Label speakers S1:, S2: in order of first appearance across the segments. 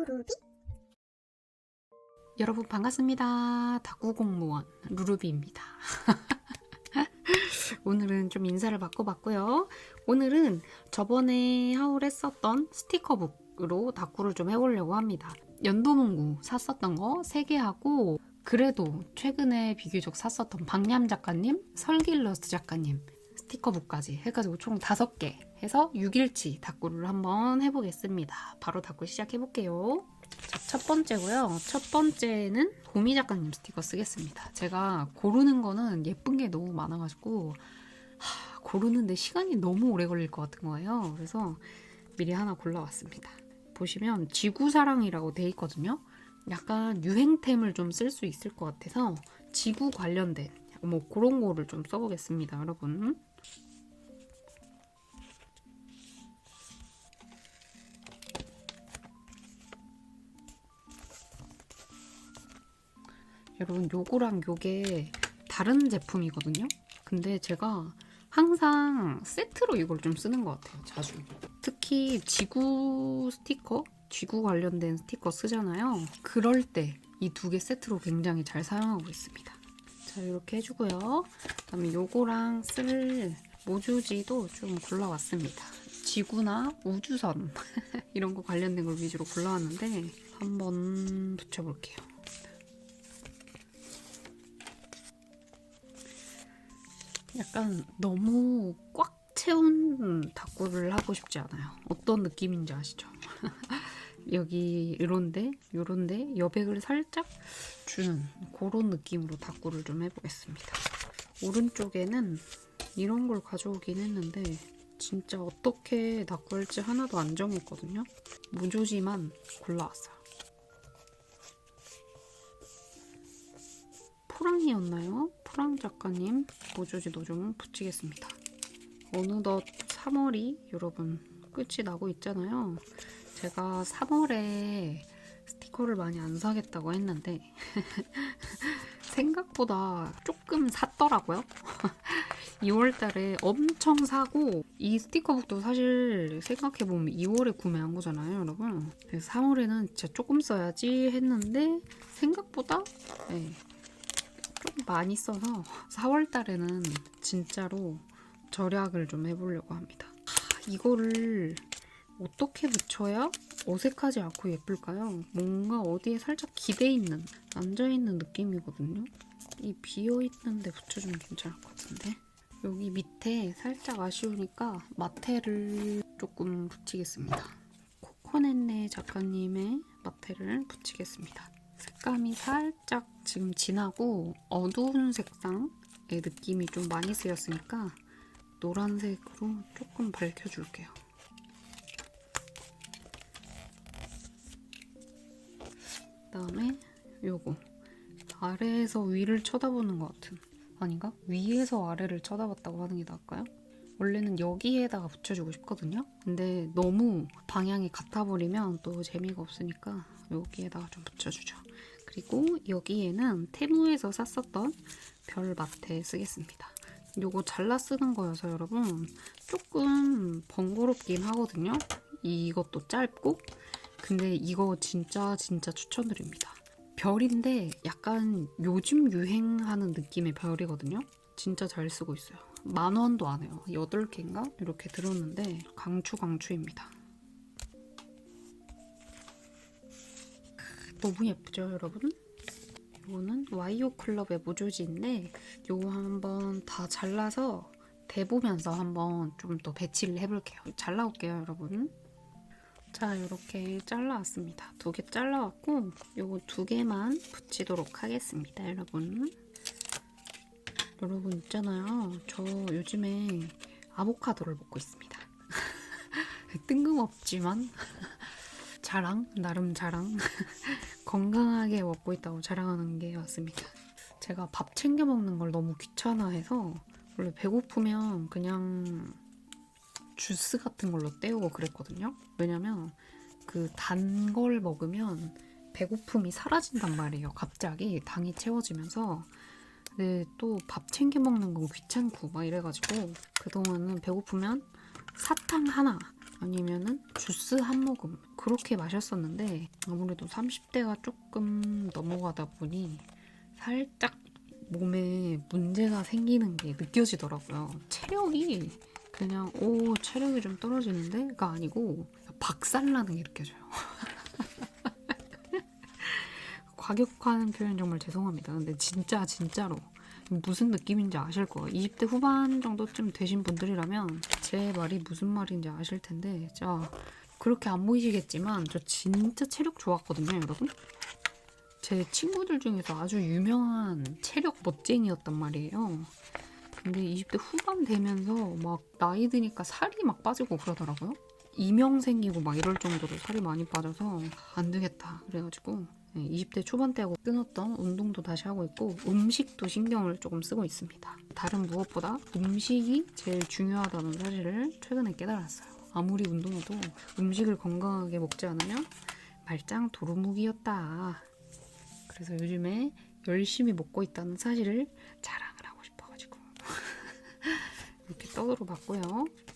S1: 루루비.
S2: 여러분 반갑습니다. 다구공무원 루루비입니다. 오늘은 좀 인사를 바꿔봤고요. 오늘은 저번에 하울했었던 스티커북으로 다구를 좀 해보려고 합니다. 연도문구 샀었던 거 3개 하고, 그래도 최근에 비교적 샀었던 박냠 작가님, 설길러스 작가님 스티커북까지 해가지고 총 5개 해서 6일치 다구를 한번 해보겠습니다. 바로 다구 시작해볼게요. 자, 첫 번째고요. 첫 번째는 도미 작가님 스티커 쓰겠습니다. 제가 고르는 거는 예쁜 게 너무 많아가지고 고르는데 시간이 너무 오래 걸릴 것 같은 거예요. 그래서 미리 하나 골라왔습니다. 보시면 지구사랑이라고 돼 있거든요. 약간 유행템을 좀 쓸 수 있을 것 같아서 지구 관련된 뭐 그런 거를 좀 써보겠습니다, 여러분. 여러분, 요거랑 요게 다른 제품이거든요. 근데 제가 항상 세트로 이걸 좀 쓰는 것 같아요, 자주. 특히 지구 스티커, 지구 관련된 스티커 쓰잖아요. 그럴 때 이 2개 세트로 굉장히 잘 사용하고 있습니다. 자, 이렇게 해주고요. 그다음에 요거랑 쓸 모주지도 좀 골라왔습니다. 지구나 우주선 이런 거 관련된 걸 위주로 골라왔는데 한번 붙여볼게요. 약간 너무 꽉 채운 다구를 하고 싶지 않아요. 어떤 느낌인지 아시죠? 여기 이런데 여백을 살짝 주는 그런 느낌으로 다구를 좀 해보겠습니다. 오른쪽에는 이런 걸 가져오긴 했는데 진짜 어떻게 다구 할지 하나도 안 정했거든요. 무조지만 골라왔어요. 포랑이었나요? 포랑 작가님 모조지도 좀 붙이겠습니다. 어느덧 3월이 여러분 끝이 나고 있잖아요. 제가 3월에 스티커를 많이 안 사겠다고 했는데 생각보다 조금 샀더라고요. 2월달에 엄청 사고, 이 스티커북도 사실 생각해보면 2월에 구매한 거잖아요, 여러분. 그래서 3월에는 진짜 조금 써야지 했는데 생각보다 좀 많이 써서 4월달에는 진짜로 절약을 좀 해보려고 합니다. 이거를 어떻게 붙여야 어색하지 않고 예쁠까요? 뭔가 어디에 살짝 기대있는, 앉아있는 느낌이거든요. 이 비어있는데 붙여주면 괜찮을 것 같은데. 여기 밑에 살짝 아쉬우니까 마테를 조금 붙이겠습니다. 코코넷네 작가님의 마테를 붙이겠습니다. 색감이 살짝 지금 진하고 어두운 색상의 느낌이 좀 많이 쓰였으니까 노란색으로 조금 밝혀줄게요. 그다음에 요거 아래에서 위를 쳐다보는 것 같은, 아닌가? 위에서 아래를 쳐다봤다고 하는 게 나을까요? 원래는 여기에다가 붙여주고 싶거든요. 근데 너무 방향이 같아버리면 또 재미가 없으니까 여기에다가 좀 붙여주죠. 그리고 여기에는 테무에서 샀었던 별 마테 쓰겠습니다. 요거 잘라 쓰는 거여서 여러분 조금 번거롭긴 하거든요. 이것도 짧고. 근데 이거 진짜 추천드립니다. 별인데 약간 요즘 유행하는 느낌의 별이거든요. 진짜 잘 쓰고 있어요. 10,000원도 안 해요. 8개인가? 이렇게 들었는데 강추입니다. 너무 예쁘죠, 여러분? 이거는 와이오 클럽의 모조지인데 이거 한번 다 잘라서 대보면서 한번 좀 더 배치를 해볼게요. 잘라올게요, 여러분. 자, 이렇게 잘라왔습니다. 2개 잘라왔고 요거 2개만 붙이도록 하겠습니다, 여러분. 여러분 있잖아요. 저 요즘에 아보카도를 먹고 있습니다. 뜬금없지만 나름 자랑. 건강하게 먹고 있다고 자랑하는 게 맞습니다. 제가 밥 챙겨 먹는 걸 너무 귀찮아해서 원래 배고프면 그냥 주스 같은 걸로 때우고 그랬거든요. 왜냐면 그 단 걸 먹으면 배고픔이 사라진단 말이에요. 갑자기 당이 채워지면서. 근데 또 밥 챙겨 먹는 건 귀찮고 막 이래가지고 그동안은 배고프면 사탕 하나 아니면은 주스 한 모금 그렇게 마셨었는데 아무래도 30대가 조금 넘어가다 보니 살짝 몸에 문제가 생기는 게 느껴지더라고요. 체력이 그냥 체력이 좀 떨어지는데가 아니고 박살나는 게 느껴져요. 과격한 표현 정말 죄송합니다. 근데 진짜로 무슨 느낌인지 아실 거예요. 20대 후반 정도쯤 되신 분들이라면 제 말이 무슨 말인지 아실 텐데 자 그렇게 안 보이시겠지만 저 진짜 체력 좋았거든요, 여러분. 제 친구들 중에서 아주 유명한 체력 멋쟁이였단 말이에요. 근데 20대 후반 되면서 막 나이 드니까 살이 막 빠지고 그러더라고요. 이명 생기고 막 이럴 정도로 살이 많이 빠져서 안 되겠다 그래가지고 20대 초반 때하고 끊었던 운동도 다시 하고 있고 음식도 신경을 조금 쓰고 있습니다. 다른 무엇보다 음식이 제일 중요하다는 사실을 최근에 깨달았어요. 아무리 운동해도 음식을 건강하게 먹지 않으면 말짱 도루묵이었다. 그래서 요즘에 열심히 먹고 있다는 사실을 자랑을 하고 싶어가지고 이렇게 떠들어 봤고요.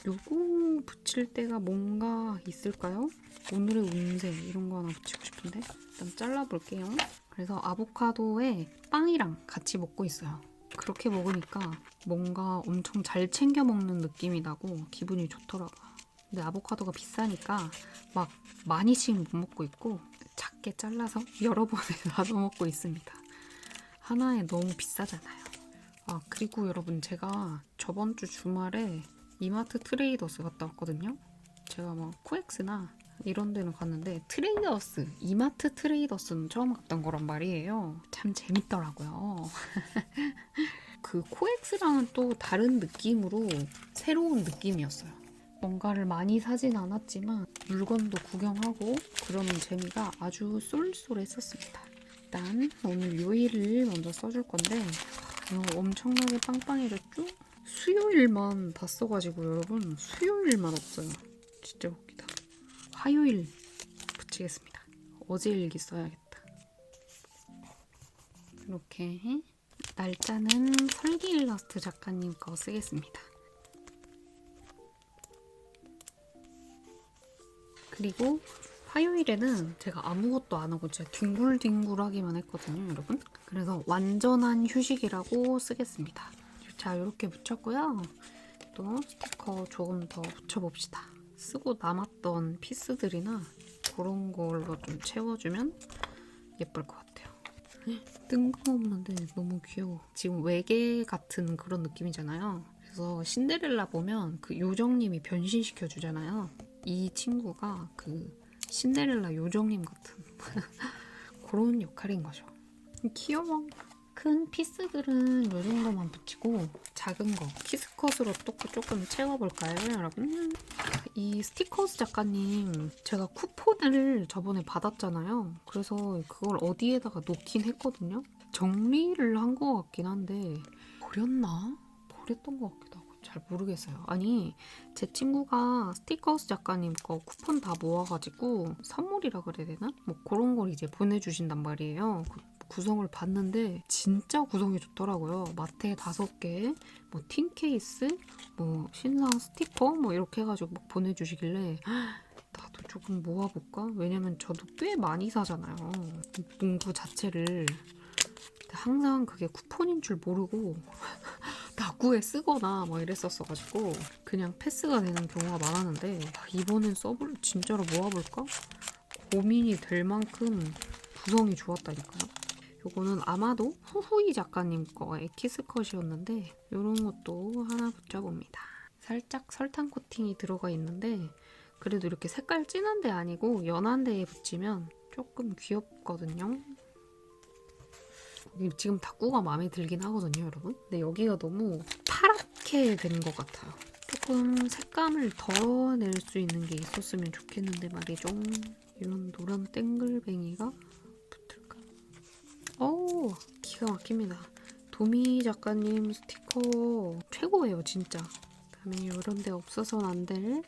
S2: 요거 붙일 때가 뭔가 있을까요? 오늘의 운세 이런 거 하나 붙이고 싶은데 일단 잘라볼게요. 그래서 아보카도에 빵이랑 같이 먹고 있어요. 그렇게 먹으니까 뭔가 엄청 잘 챙겨 먹는 느낌이 나고 기분이 좋더라고요. 근데 아보카도가 비싸니까 막 많이씩 못 먹고 있고 작게 잘라서 여러 번에 나눠 먹고 있습니다. 하나에 너무 비싸잖아요. 아 그리고 여러분 제가 저번 주 주말에 이마트 트레이더스 갔다 왔거든요. 제가 막 코엑스나 이런 데는 갔는데 트레이더스, 이마트 트레이더스는 처음 갔던 거란 말이에요. 참 재밌더라고요. 그 코엑스랑은 또 다른 느낌으로 새로운 느낌이었어요. 뭔가를 많이 사진 않았지만 물건도 구경하고 그러는 재미가 아주 쏠쏠했었습니다. 일단 오늘 요일을 먼저 써줄 건데 이거 엄청나게 빵빵해졌죠? 수요일만 다 써가지고 여러분 수요일만 없어요. 진짜 웃기다. 화요일 붙이겠습니다. 어제 일기 써야겠다. 이렇게 날짜는 설기 일러스트 작가님 거 쓰겠습니다. 그리고 화요일에는 제가 아무것도 안 하고 진짜 뒹굴뒹굴하기만 했거든요, 여러분. 그래서 완전한 휴식이라고 쓰겠습니다. 자, 이렇게 붙였고요. 또 스티커 조금 더 붙여봅시다. 쓰고 남았던 피스들이나 그런 걸로 좀 채워주면 예쁠 것 같아요. 뜬금없는데 너무 귀여워. 지금 외계 같은 그런 느낌이잖아요. 그래서 신데렐라 보면 그 요정님이 변신시켜 주잖아요. 이 친구가 그 신데렐라 요정님 같은 그런 역할인 거죠. 귀여워. 큰 피스들은 이 정도만 붙이고 작은 거 키스컷으로 또 조금 채워볼까요, 여러분? 이 스티커스 작가님 제가 쿠폰을 저번에 받았잖아요. 그래서 그걸 어디에다가 놓긴 했거든요. 정리를 한 것 같긴 한데 버렸나? 버렸던 것 같기도 하고 잘 모르겠어요. 아니 제 친구가 스티커스 작가님 거 쿠폰 다 모아가지고 선물이라 그래야 되나? 뭐 그런 걸 이제 보내주신단 말이에요. 구성을 봤는데 진짜 구성이 좋더라고요. 마테 5개, 뭐 틴 케이스, 뭐 신상 스티커 뭐 이렇게 해가지고 막 보내주시길래 나도 조금 모아볼까? 왜냐면 저도 꽤 많이 사잖아요. 문구 자체를. 항상 그게 쿠폰인 줄 모르고 나구에 쓰거나 막 이랬었어가지고 그냥 패스가 되는 경우가 많았는데 이번엔 진짜로 모아볼까? 고민이 될 만큼 구성이 좋았다니까요. 요거는 아마도 후후이 작가님 거의 키스컷이었는데 이런 것도 하나 붙여봅니다. 살짝 설탕 코팅이 들어가 있는데 그래도 이렇게 색깔 진한 데 아니고 연한 데에 붙이면 조금 귀엽거든요. 지금 다꾸가 마음에 들긴 하거든요, 여러분. 근데 여기가 너무 파랗게 된 것 같아요. 조금 색감을 덜어낼 수 있는 게 있었으면 좋겠는데 말이죠. 이런 노란 땡글뱅이가 오, 기가 막힙니다. 도미 작가님 스티커 최고예요, 진짜. 그다음에 이런 데 없어서는 안 될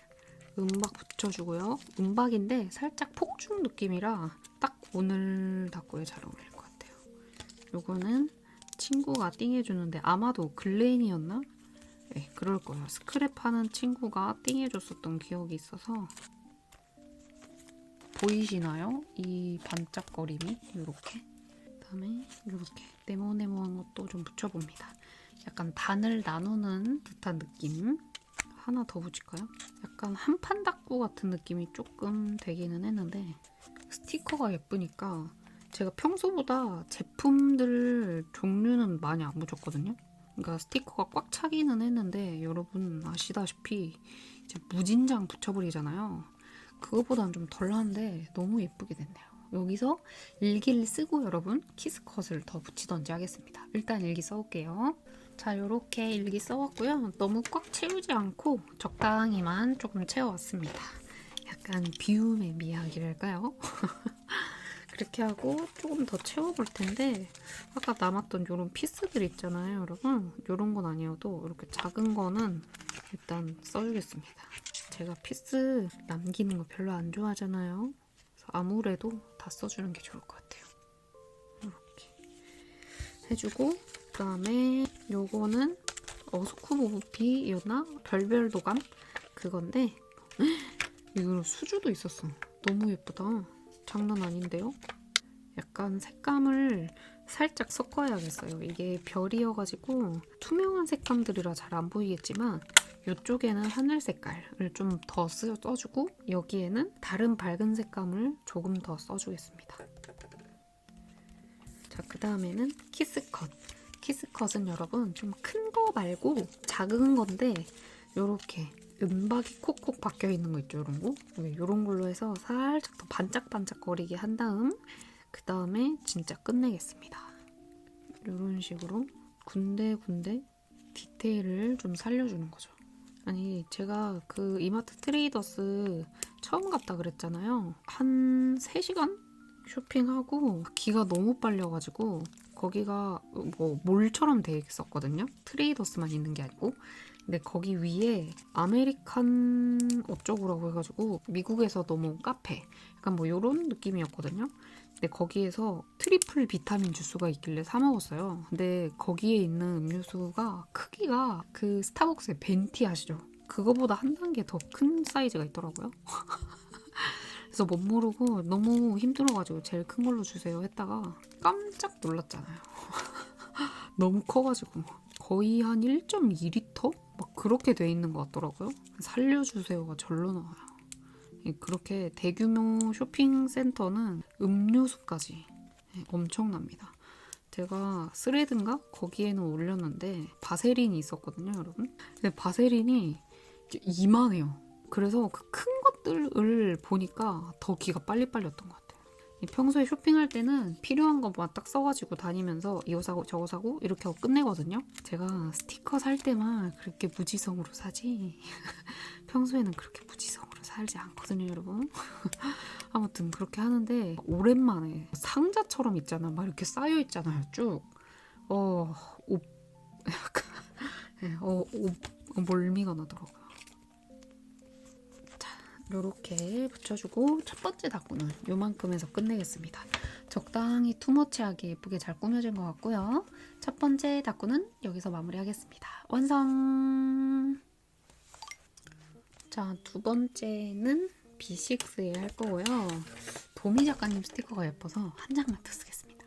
S2: 은박 붙여주고요. 은박인데 살짝 폭죽 느낌이라 딱 오늘 다꾸에 잘 어울릴 것 같아요. 요거는 친구가 띵해주는데 아마도 글레인이었나? 네, 그럴 거예요. 스크랩하는 친구가 띵해줬었던 기억이 있어서. 보이시나요? 이 반짝거림이 이렇게. 그다음에 이렇게 네모네모한 것도 좀 붙여봅니다. 약간 단을 나누는 듯한 느낌. 하나 더 붙일까요? 약간 한판 닦고 같은 느낌이 조금 되기는 했는데 스티커가 예쁘니까 제가 평소보다 제품들 종류는 많이 안 붙였거든요. 그러니까 스티커가 꽉 차기는 했는데 여러분 아시다시피 이제 무진장 붙여버리잖아요. 그거보다는 좀 덜한데 너무 예쁘게 됐네요. 여기서 일기를 쓰고 여러분 키스컷을 더 붙이던지 하겠습니다. 일단 일기 써올게요. 자, 요렇게 일기 써왔고요. 너무 꽉 채우지 않고 적당히만 조금 채워왔습니다. 약간 비움의 미학이랄까요? 그렇게 하고 조금 더 채워볼 텐데 아까 남았던 요런 피스들 있잖아요, 여러분. 요런 건 아니어도 이렇게 작은 거는 일단 써주겠습니다. 제가 피스 남기는 거 별로 안 좋아하잖아요. 그래서 아무래도 다 써주는 게 좋을 것 같아요. 이렇게 해주고 그다음에 요거는 어스쿠보부피였나? 별별 도감? 그건데 이거 수주도 있었어. 너무 예쁘다. 장난 아닌데요? 약간 색감을 살짝 섞어야겠어요. 이게 별이어가지고 투명한 색감들이라 잘 안 보이겠지만 이쪽에는 하늘 색깔을 좀 더 써주고 여기에는 다른 밝은 색감을 조금 더 써주겠습니다. 자, 그 다음에는 키스컷. 키스컷은 여러분 좀 큰 거 말고 작은 건데 요렇게 은박이 콕콕 박혀있는 거 있죠, 이런 거? 이런 걸로 해서 살짝 더 반짝반짝거리게 한 다음 그 다음에 진짜 끝내겠습니다. 이런 식으로 군데군데 디테일을 좀 살려주는 거죠. 아니, 제가 그 이마트 트레이더스 처음 갔다 그랬잖아요. 한 3시간 쇼핑하고 기가 너무 빨려가지고 거기가 뭐 몰처럼 돼 있었거든요. 트레이더스만 있는 게 아니고. 근데 거기 위에 아메리칸 어쩌고라고 해가지고 미국에서 너무 카페 약간 뭐 이런 느낌이었거든요. 근데 거기에서 트리플 비타민 주스가 있길래 사 먹었어요. 근데 거기에 있는 음료수가 크기가 그 스타벅스의 벤티 아시죠? 그거보다 한 단계 더 큰 사이즈가 있더라고요. 그래서 못 모르고 너무 힘들어가지고 제일 큰 걸로 주세요 했다가 깜짝 놀랐잖아요. 너무 커가지고 거의 한 1.2리터? 막 그렇게 돼 있는 것 같더라고요. 살려주세요가 절로 나와요. 그렇게 대규모 쇼핑센터는 음료수까지 엄청납니다. 제가 스레드인가? 거기에는 올렸는데 바세린이 있었거든요, 여러분. 근데 바세린이 이만해요. 그래서 그 큰 것들을 보니까 더 기가 빨리 빨렸던 것 같아요. 평소에 쇼핑할 때는 필요한 것만 딱 써가지고 다니면서 이거 사고 저거 사고 이렇게 하고 끝내거든요. 제가 스티커 살 때만 그렇게 무지성으로 사지 평소에는 그렇게 무지성으로 살지 않거든요, 여러분. 아무튼 그렇게 하는데 오랜만에 상자처럼 있잖아. 막 이렇게 쌓여 있잖아요, 쭉. 멀미가 나더라고요. 이렇게 붙여주고 첫 번째 다꾸는 요만큼 해서 끝내겠습니다. 적당히 투머치하게 예쁘게 잘 꾸며진 것 같고요. 첫 번째 다꾸는 여기서 마무리하겠습니다. 완성! 자, 두 번째는 B6에 할 거고요. 도미 작가님 스티커가 예뻐서 한 장만 더 쓰겠습니다.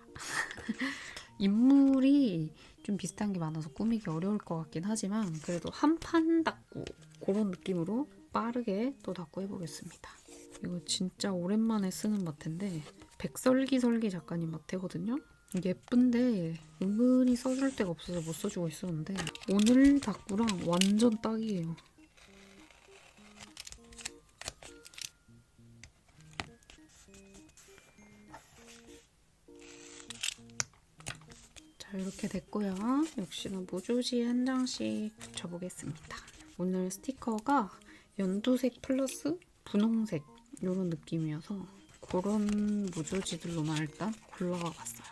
S2: 인물이 좀 비슷한 게 많아서 꾸미기 어려울 것 같긴 하지만 그래도 한 판 닦고 그런 느낌으로 빠르게 또 닦고 해보겠습니다. 이거 진짜 오랜만에 쓰는 마테인데 백설기설기 작가님 마테거든요. 예쁜데 은근히 써줄 데가 없어서 못 써주고 있었는데 오늘 닦구랑 완전 딱이에요. 자, 이렇게 됐고요. 역시나 무조지 한 장씩 붙여보겠습니다. 오늘 스티커가 연두색 플러스 분홍색 이런 느낌이어서 그런 무조지들로만 일단 골라가 봤어요.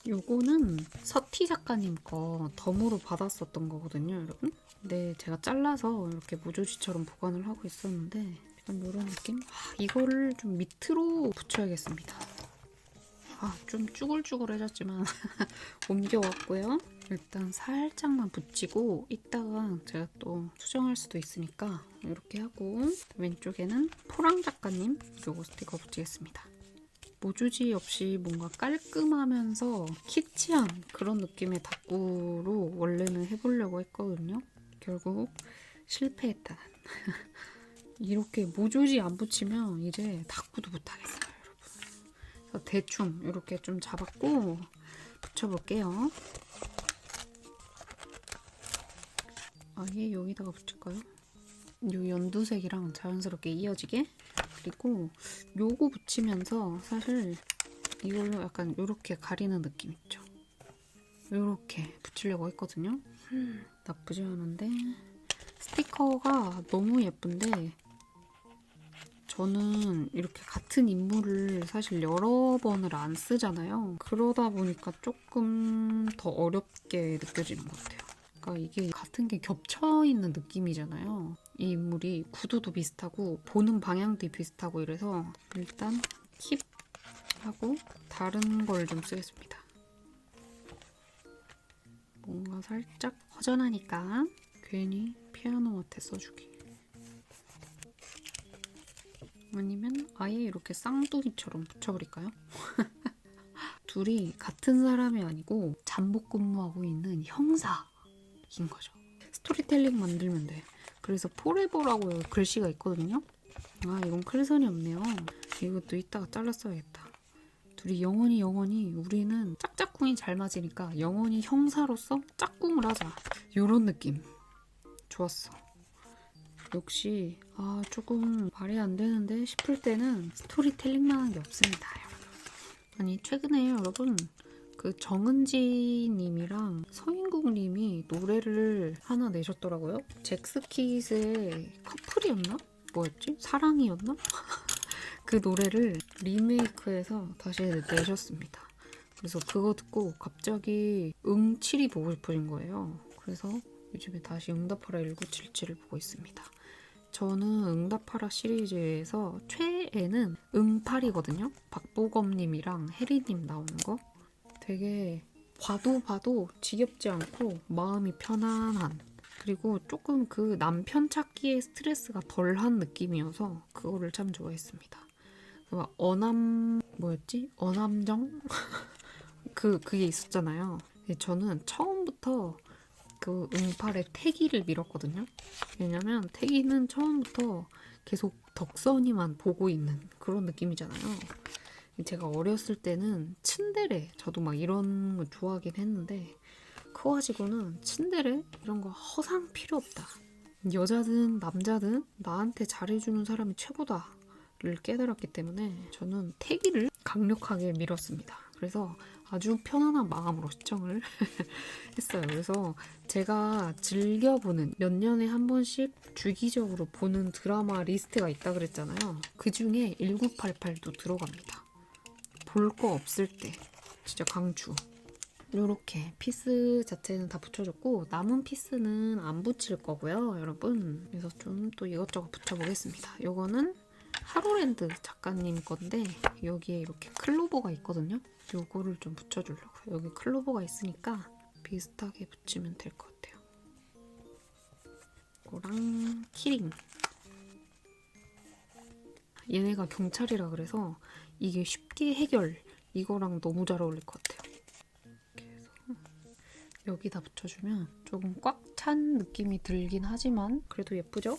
S2: 요거는 서티 작가님 거 덤으로 받았었던 거거든요, 여러분. 근데 제가 잘라서 이렇게 무조지처럼 보관을 하고 있었는데 약간 이런 느낌? 이거를 좀 밑으로 붙여야겠습니다. 좀 쭈글쭈글해졌지만 옮겨왔고요. 일단 살짝만 붙이고 이따가 제가 또 수정할 수도 있으니까 이렇게 하고, 왼쪽에는 포랑 작가님 요거 스티커 붙이겠습니다. 모주지 없이 뭔가 깔끔하면서 키치한 그런 느낌의 다꾸로 원래는 해보려고 했거든요. 결국 실패했다. 이렇게 모조지 안 붙이면 이제 다꾸도 못하겠어요, 여러분. 그래서 대충 이렇게 좀 잡았고 붙여볼게요. 아예 여기다가 붙일까요? 요 연두색이랑 자연스럽게 이어지게. 그리고 요거 붙이면서 사실 이걸로 약간 요렇게 가리는 느낌 있죠? 요렇게 붙이려고 했거든요. 나쁘지 않은데 스티커가 너무 예쁜데 저는 이렇게 같은 인물을 사실 여러 번을 안 쓰잖아요. 그러다 보니까 조금 더 어렵게 느껴지는 것 같아요. 그러니까 이게 같은 게 겹쳐있는 느낌이잖아요. 이 인물이 구도도 비슷하고 보는 방향도 비슷하고 이래서 일단 킵하고 다른 걸 좀 쓰겠습니다. 뭔가 살짝 허전하니까 괜히 피아노 같아 써주기. 아니면 아예 이렇게 쌍둥이처럼 붙여버릴까요? 둘이 같은 사람이 아니고 잠복 근무하고 있는 형사인 거죠. 스토리텔링 만들면 돼. 그래서 포레버라고 글씨가 있거든요. 아, 이건 클선이 없네요. 이것도 이따가 잘랐어야겠다. 둘이 영원히 우리는 짝짝꿍이 잘 맞으니까 영원히 형사로서 짝꿍을 하자. 이런 느낌. 좋았어. 역시 조금 말이 안 되는데 싶을 때는 스토리텔링만한 게 없습니다, 여러분. 아니 최근에 여러분 그 정은지님이랑 서인국님이 노래를 하나 내셨더라고요. 잭스킷의 커플이었나? 뭐였지? 사랑이었나? 그 노래를 리메이크해서 다시 내셨습니다. 그래서 그거 듣고 갑자기 응칠이 보고 싶어진 거예요. 그래서 요즘에 다시 응답하라 1977을 보고 있습니다. 저는 응답하라 시리즈에서 최애는 응팔이거든요. 박보검님이랑 혜리님 나오는 거. 되게 봐도 지겹지 않고 마음이 편안한, 그리고 조금 그 남편 찾기의 스트레스가 덜한 느낌이어서 그거를 참 좋아했습니다. 어남정? 그게 있었잖아요. 저는 처음부터 그 응팔의 태기를 밀었거든요. 왜냐면 태기는 처음부터 계속 덕선이만 보고 있는 그런 느낌이잖아요. 제가 어렸을 때는 츤데레, 저도 막 이런 거 좋아하긴 했는데 커가지고는 츤데레 이런 거 허상 필요 없다. 여자든 남자든 나한테 잘해주는 사람이 최고다를 깨달았기 때문에 저는 태기를 강력하게 밀었습니다. 그래서 아주 편안한 마음으로 시청을 했어요. 그래서 제가 즐겨보는, 몇 년에 한 번씩 주기적으로 보는 드라마 리스트가 있다 그랬잖아요. 그 중에 1988도 들어갑니다. 볼 거 없을 때 진짜 강추. 이렇게 피스 자체는 다 붙여줬고 남은 피스는 안 붙일 거고요, 여러분. 그래서 좀 또 이것저것 붙여보겠습니다. 요거는 하로랜드 작가님 건데 여기에 이렇게 클로버가 있거든요. 요거를 좀 붙여주려고요. 여기 클로버가 있으니까 비슷하게 붙이면 될 것 같아요. 이거랑 키링. 얘네가 경찰이라 그래서 이게 쉽게 해결, 이거랑 너무 잘 어울릴 것 같아요. 이렇게 해서 여기다 붙여주면 조금 꽉 찬 느낌이 들긴 하지만 그래도 예쁘죠?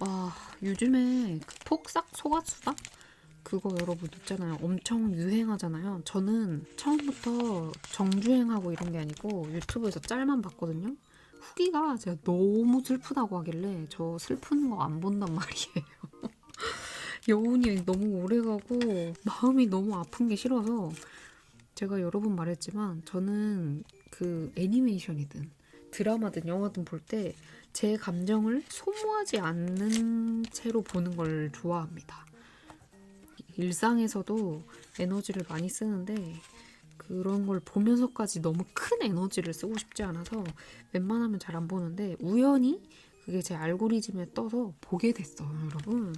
S2: 와, 요즘에 그 폭삭 속았수다? 그거 여러분 있잖아요. 엄청 유행하잖아요. 저는 처음부터 정주행하고 이런 게 아니고 유튜브에서 짤만 봤거든요. 후기가 제가 너무 슬프다고 하길래 저 슬픈 거 안 본단 말이에요. 여운이 너무 오래가고 마음이 너무 아픈 게 싫어서 제가 여러 번 말했지만 저는 그 애니메이션이든 드라마든 영화든 볼 때 제 감정을 소모하지 않는 채로 보는 걸 좋아합니다. 일상에서도 에너지를 많이 쓰는데 그런 걸 보면서까지 너무 큰 에너지를 쓰고 싶지 않아서 웬만하면 잘 안 보는데 우연히 그게 제 알고리즘에 떠서 보게 됐어요, 여러분.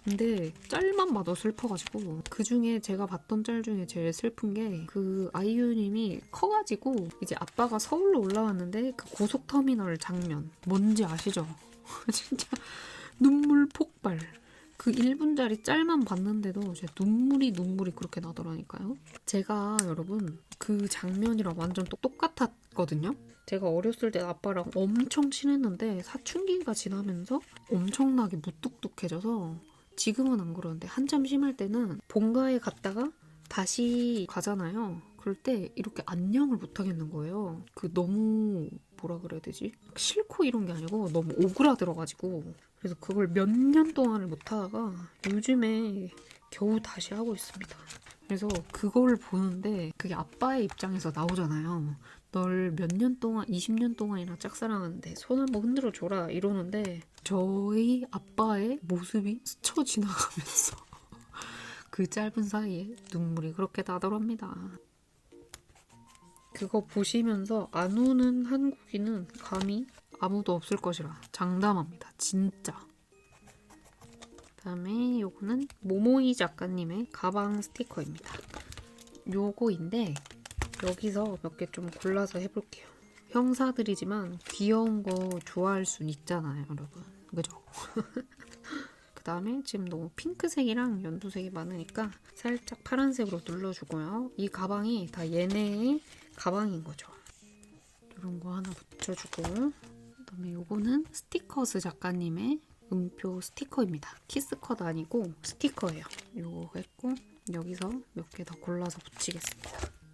S2: 근데 짤만 봐도 슬퍼가지고 그 중에 제가 봤던 짤 중에 제일 슬픈 게 그 아이유님이 커가지고 이제 아빠가 서울로 올라왔는데 그 고속터미널 장면 뭔지 아시죠? 진짜 눈물 폭발. 그 1분짜리 짤만 봤는데도 제 눈물이 그렇게 나더라니까요. 제가 여러분 그 장면이랑 완전 똑같았거든요. 제가 어렸을 때 아빠랑 엄청 친했는데 사춘기가 지나면서 엄청나게 무뚝뚝해져서 지금은 안 그러는데 한참 심할 때는 본가에 갔다가 다시 가잖아요. 그럴 때 이렇게 안녕을 못 하겠는 거예요. 그 너무 뭐라 그래야 되지? 싫고 이런 게 아니고 너무 오그라들어가지고 그래서 그걸 몇 년 동안을 못 하다가 요즘에 겨우 다시 하고 있습니다. 그래서 그걸 보는데 그게 아빠의 입장에서 나오잖아요. 널 몇 년 동안, 20년 동안이나 짝사랑하는데 손 한번 흔들어 줘라 이러는데 저희 아빠의 모습이 스쳐 지나가면서 그 짧은 사이에 눈물이 그렇게 나더랍니다. 그거 보시면서 안 우는 한국인은 감히 아무도 없을 것이라 장담합니다. 진짜. 그다음에 요거는 모모이 작가님의 가방 스티커입니다. 요거인데 여기서 몇 개 좀 골라서 해볼게요. 형사들이지만 귀여운 거 좋아할 순 있잖아요, 여러분. 그죠? 그 다음에 지금 너무 핑크색이랑 연두색이 많으니까 살짝 파란색으로 눌러주고요. 이 가방이 다 얘네의 가방인 거죠. 이런 거 하나 붙여주고 그 다음에 요거는 스티커스 작가님의 음표 스티커입니다. 키스컷 아니고 스티커예요. 요거 했고 여기서 몇 개 더 골라서 붙이겠습니다.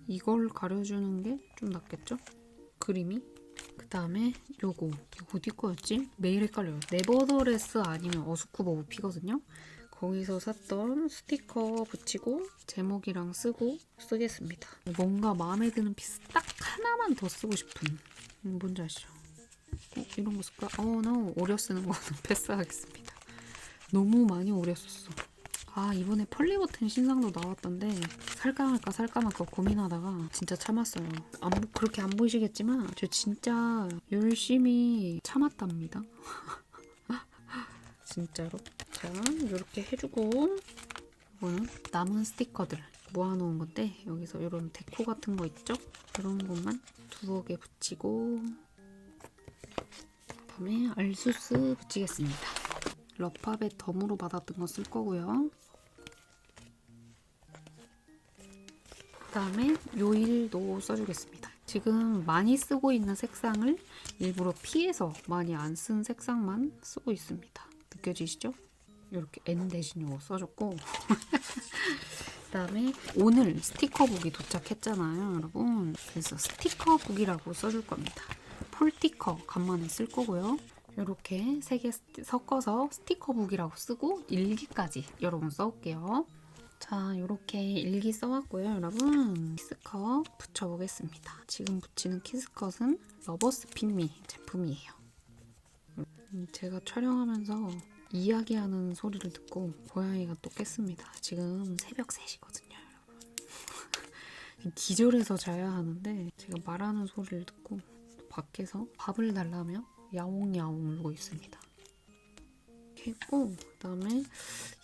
S2: 이걸 가려주는 게 좀 낫겠죠? 그림이? 그 다음에 요거 어디 거였지? 매일 헷갈려요. 네버더레스 아니면 어스쿠버우피거든요. 거기서 샀던 스티커 붙이고 제목이랑 쓰고 쓰겠습니다. 뭔가 마음에 드는 피스 딱 하나만 더 쓰고 싶은 뭔지 아시죠? 이런 거 쓸까? no. 오려 쓰는 거는 패스하겠습니다. 너무 많이 오려 썼어. 아 이번에 펄리 버튼 신상도 나왔던데 살까 말까 고민하다가 진짜 참았어요. 그렇게 안 보이시겠지만 저 진짜 열심히 참았답니다. 진짜로. 자 이렇게 해주고 이거는 남은 스티커들 모아놓은 건데 여기서 이런 데코 같은 거 있죠? 이런 것만 두어 개 붙이고 그다음에 알수스 붙이겠습니다. 러팝의 덤으로 받았던 거 쓸 거고요. 그다음에 요일도 써주겠습니다. 지금 많이 쓰고 있는 색상을 일부러 피해서 많이 안 쓴 색상만 쓰고 있습니다. 느껴지시죠? 이렇게 N 대신 요거 써줬고 그다음에 오늘 스티커북이 도착했잖아요, 여러분. 그래서 스티커북이라고 써줄 겁니다. 폴티커 간만에 쓸 거고요. 이렇게 3개 섞어서 스티커북이라고 쓰고 일기까지 여러분 써올게요. 자, 이렇게 일기 써왔고요, 여러분. 키스컷 붙여보겠습니다. 지금 붙이는 키스컷은 러버스 핀미 제품이에요. 제가 촬영하면서 이야기하는 소리를 듣고 고양이가 또 깼습니다. 지금 새벽 3시거든요, 여러분. 기절해서 자야 하는데 제가 말하는 소리를 듣고 밖에서 밥을 달라며 야옹야옹 울고 있습니다. 이렇게 했고 그다음에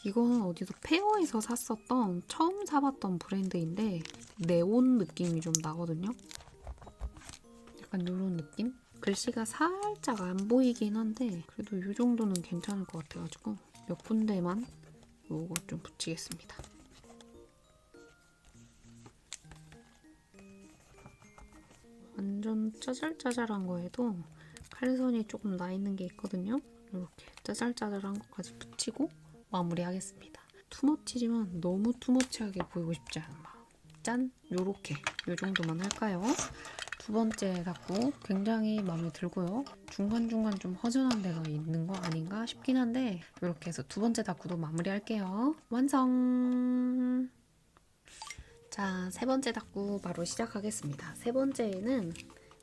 S2: 이거는 어디서 페어에서 샀었던 처음 사봤던 브랜드인데 네온 느낌이 좀 나거든요. 약간 이런 느낌? 글씨가 살짝 안 보이긴 한데 그래도 이 정도는 괜찮을 것 같아가지고 몇 군데만 요거 좀 붙이겠습니다. 완전 짜잘짜잘한 거에도 칼선이 조금 나 있는 게 있거든요. 이렇게 짜잘짜잘한 것까지 붙이고 마무리하겠습니다. 투머치지만 너무 투머치하게 보이고 싶지 않은 마음. 짠! 요렇게 요 정도만 할까요? 두 번째 닫고 굉장히 마음에 들고요. 중간중간 좀 허전한 데가 있는 거 아닌가 싶긴 한데 이렇게 해서 두 번째 닫고도 마무리할게요. 완성! 자, 세 번째 닫고 바로 시작하겠습니다. 세 번째에는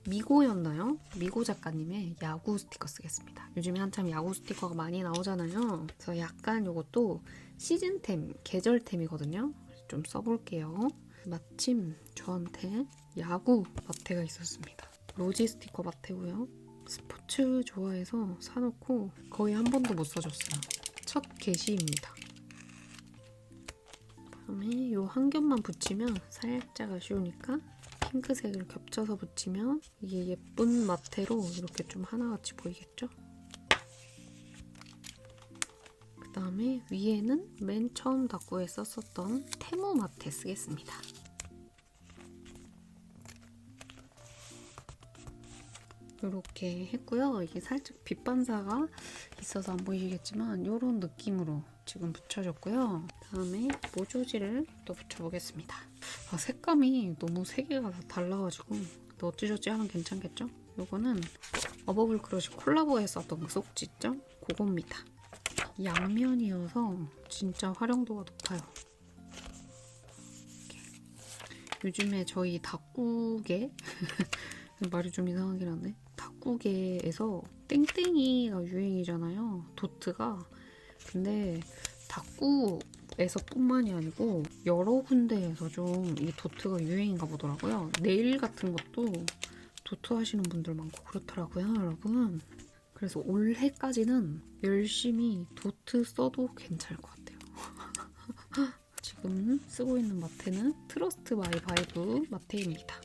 S2: 미고였나요? 미고 작가님의 야구 스티커 쓰겠습니다. 요즘에 한참 야구 스티커가 많이 나오잖아요. 그래서 약간 이것도 시즌템, 계절템이거든요. 좀 써볼게요. 마침 저한테 야구 마테가 있었습니다. 로지 스티커 마테고요. 스포츠 좋아해서 사놓고 거의 한 번도 못 써줬어요. 첫 게시입니다. 그다음에 요 한 겹만 붙이면 살짝 아쉬우니까 핑크색을 겹쳐서 붙이면 이게 예쁜 마테로 이렇게 좀 하나같이 보이겠죠? 그다음에 위에는 맨 처음 다꾸에 썼었던 테무 마테 쓰겠습니다. 이렇게 했고요. 이게 살짝 빛 반사가 있어서 안 보이시겠지만 이런 느낌으로 지금 붙여줬고요. 다음에 모조지를 또 붙여보겠습니다. 색감이 너무 세 개가 다 달라가지고 어찌저찌 하면 괜찮겠죠? 이거는 어버블 크러쉬 콜라보에서 썼던 그 속지 있죠? 그겁니다. 양면이어서 진짜 활용도가 높아요. 이렇게. 요즘에 저희 다꾸개 말이 좀 이상하긴 한데 다꾸개에서 땡땡이가 유행이잖아요. 도트가. 근데 다꾸에서 뿐만이 아니고 여러 군데에서 좀 이 도트가 유행인가 보더라고요. 네일 같은 것도 도트 하시는 분들 많고 그렇더라고요, 여러분. 그래서 올해까지는 열심히 도트 써도 괜찮을 것 같아요. 지금 쓰고 있는 마테는 트러스트 마이 바이브 마테입니다.